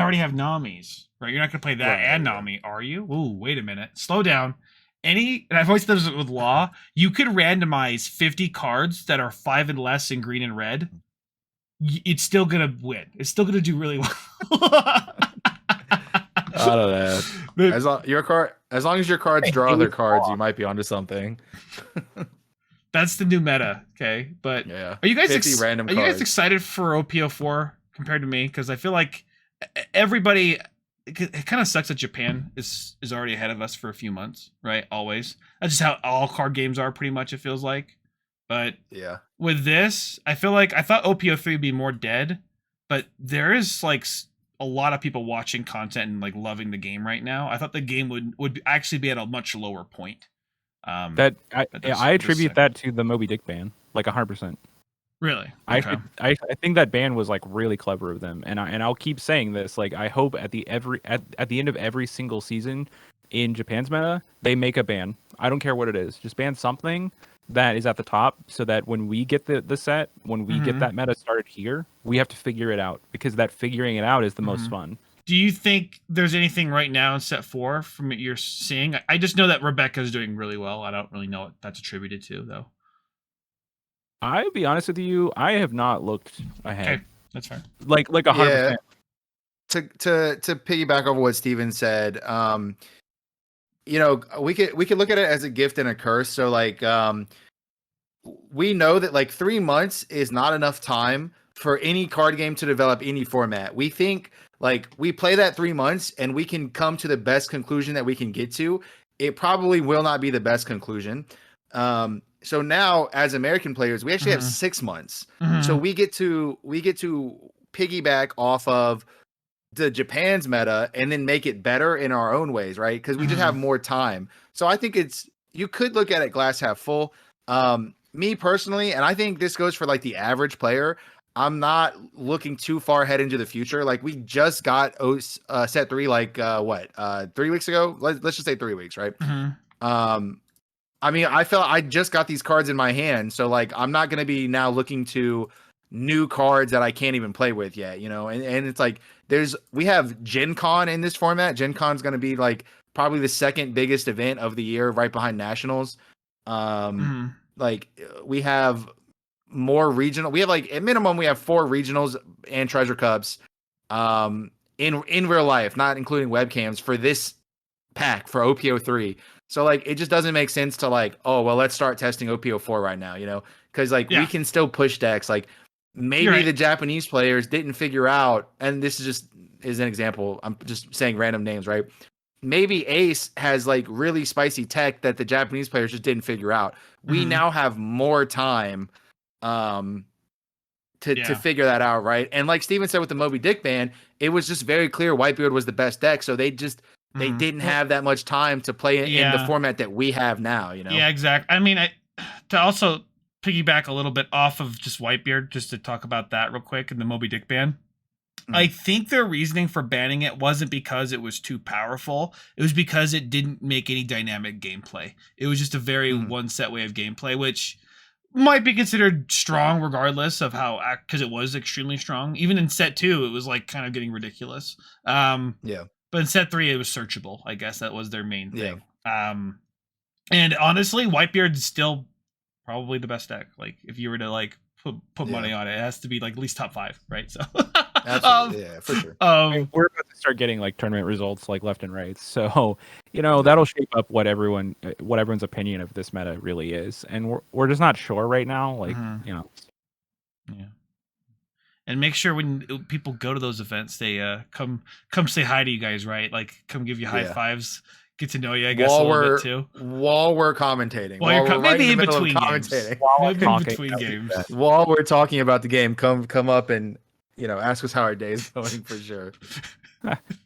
already have Namis, right? You're not gonna play that and Nami, are you? Ooh, wait a minute, slow down. and I've always said this with law, you could randomize 50 cards that are 5 and less in green and red. It's still gonna win. It's still gonna do really well. I don't know. As long as your cards draw other cards, you might be onto something. That's the new meta, okay? But yeah, are you guys random are you guys excited for OPO4 compared to me? Because I feel like everybody, it kind of sucks that Japan is already ahead of us for a few months, right? Always. That's just how all card games are, pretty much. It feels like. But yeah, with this, I feel like I thought OPO3 would be more dead, but there is like a lot of people watching content and like loving the game right now. I thought the game would actually be at a much lower point. I attribute that to the Moby Dick ban, like 100%. Really? Okay. I think that ban was like really clever of them, and I'll keep saying this. Like, I hope at the end of every single season in Japan's meta, they make a ban. I don't care what it is, just ban something that is at the top, so that when we get the set, when we get that meta started here, we have to figure it out, because that figuring it out is the most fun. Do you think there's anything right now in set 4 from what you're seeing? I just know that Rebecca's doing really well. I don't really know what that's attributed to, though. I'll be honest with you, I have not looked ahead. Okay, that's fair. Like 100%. To piggyback over what Steven said, you know, we could look at it as a gift and a curse. So like, we know that like 3 months is not enough time for any card game to develop any format. We think like we play that 3 months and we can come to the best conclusion that we can get to. It probably will not be the best conclusion. So now as American players, we actually have 6 months. So we get to piggyback off of the Japan's meta and then make it better in our own ways, right? Because we just have more time. So I think you could look at it glass half full. Me personally, and I think this goes for like the average player, I'm not looking too far ahead into the future. Like we just got set 3 like 3 weeks ago. Let's just say 3 weeks, right? I mean, I just got these cards in my hand, so like I'm not gonna be now looking to new cards that I can't even play with yet, you know. And it's like we have Gen Con in this format. Gen Con's gonna be like probably the second biggest event of the year, right behind Nationals. Like we have more regional. We have like at minimum we have 4 regionals and treasure cups in real life, not including webcams, for this pack for OPO3. So like it just doesn't make sense to like, oh well, let's start testing OPO4 right now, you know, because like we can still push decks. Like maybe the Japanese players didn't figure out, and this is an example. I'm just saying random names, right? Maybe Ace has like really spicy tech that the Japanese players just didn't figure out. We now have more time to figure that out, right? And like Steven said with the Moby Dick ban, it was just very clear Whitebeard was the best deck, so they didn't have that much time to play in the format that we have now, you know? Yeah, exactly. I mean, to also piggyback a little bit off of just Whitebeard, just to talk about that real quick, and the Moby Dick ban. I think their reasoning for banning it wasn't because it was too powerful. It was because it didn't make any dynamic gameplay. It was just a very one set way of gameplay, which might be considered strong regardless of how, because it was extremely strong. Even in set 2, it was like kind of getting ridiculous. But in set 3, it was searchable. I guess that was their main thing. And honestly, Whitebeard's still probably the best deck. Like if you were to like put money on it, it has to be like at least top 5, right? So absolutely, for sure. We're about to start getting like tournament results like left and right, so you know that'll shape up what everyone's opinion of this meta really is, and we're just not sure right now. Like you know, And make sure when people go to those events, they come say hi to you guys, right? Like come give you high fives. Get to know you, I guess, a little bit too. While we're commentating. Maybe in between games. While we're talking about the game, come up and, you know, ask us how our day is going for sure.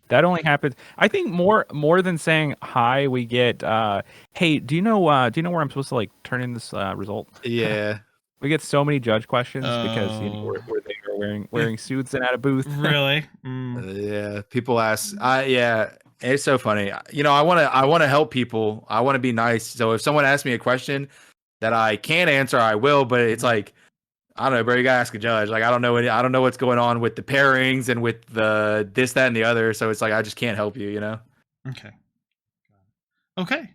That only happens. I think more than saying hi, we get, hey, do you know where I'm supposed to like turn in this result? Yeah. We get so many judge questions because you know, we're there wearing suits and at a booth. Really? Yeah. People ask. It's so funny. You know, I want to help people. I want to be nice. So if someone asks me a question that I can't answer, I will. But it's like, I don't know, bro. You gotta ask a judge. Like, I don't know what's going on with the pairings and with the this, that, and the other. So it's like I just can't help you. You know. Okay.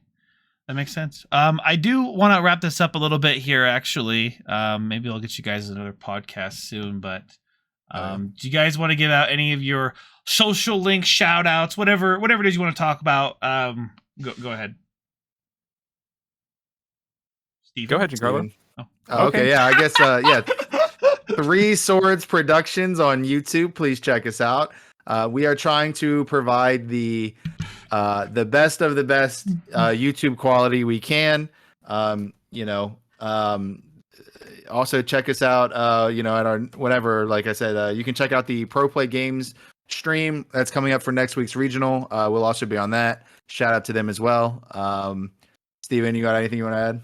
That makes sense. I do want to wrap this up a little bit here, actually. Maybe I'll get you guys another podcast soon, but do you guys want to give out any of your social link shout outs, whatever it is you want to talk about? Go ahead. Steven? Go ahead, Giancarlo. Okay, yeah, I guess yeah. Three Swords Productions on YouTube. Please check us out. We are trying to provide the best of the best YouTube quality we can. Also check us out. At our whatever. Like I said, you can check out the Pro Play Games stream that's coming up for next week's regional. We'll also be on that. Shout out to them as well. Steven, you got anything you want to add?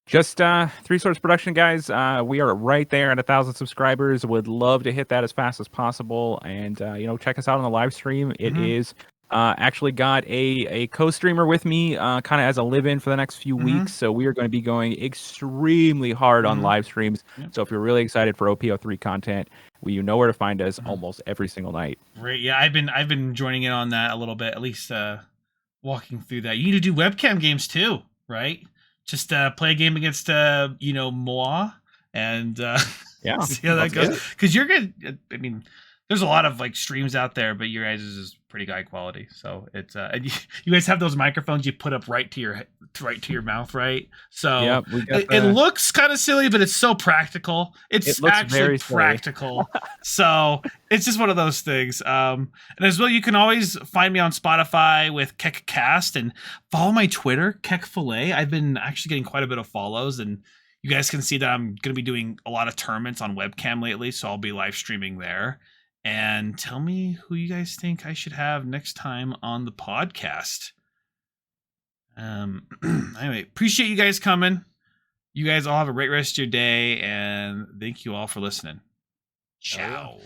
Just Three Swords Production, guys. We are right there at 1,000 subscribers. Would love to hit that as fast as possible. And check us out on the live stream. It is actually got a co-streamer with me, kind of as a live-in for the next few weeks. So we are going to be going extremely hard on live streams. So if you're really excited for OPO3 content, you know where to find us almost every single night. Right. Yeah, I've been joining in on that a little bit, at least walking through that. You need to do webcam games too, right? Just play a game against Moa and see how that goes. Because you're good. I mean, there's a lot of like streams out there, but your guys is pretty high quality. So it's and you guys have those microphones you put up right to your mouth, right? So it looks kind of silly, but it's so practical. It looks actually practical. So it's just one of those things. And as well, you can always find me on Spotify with Kek Cast and follow my Twitter, KEKFILA. I've been actually getting quite a bit of follows, and you guys can see that I'm going to be doing a lot of tournaments on webcam lately, so I'll be live streaming there. And tell me who you guys think I should have next time on the podcast. Anyway, appreciate you guys coming. You guys all have a great rest of your day, and thank you all for listening. Ciao.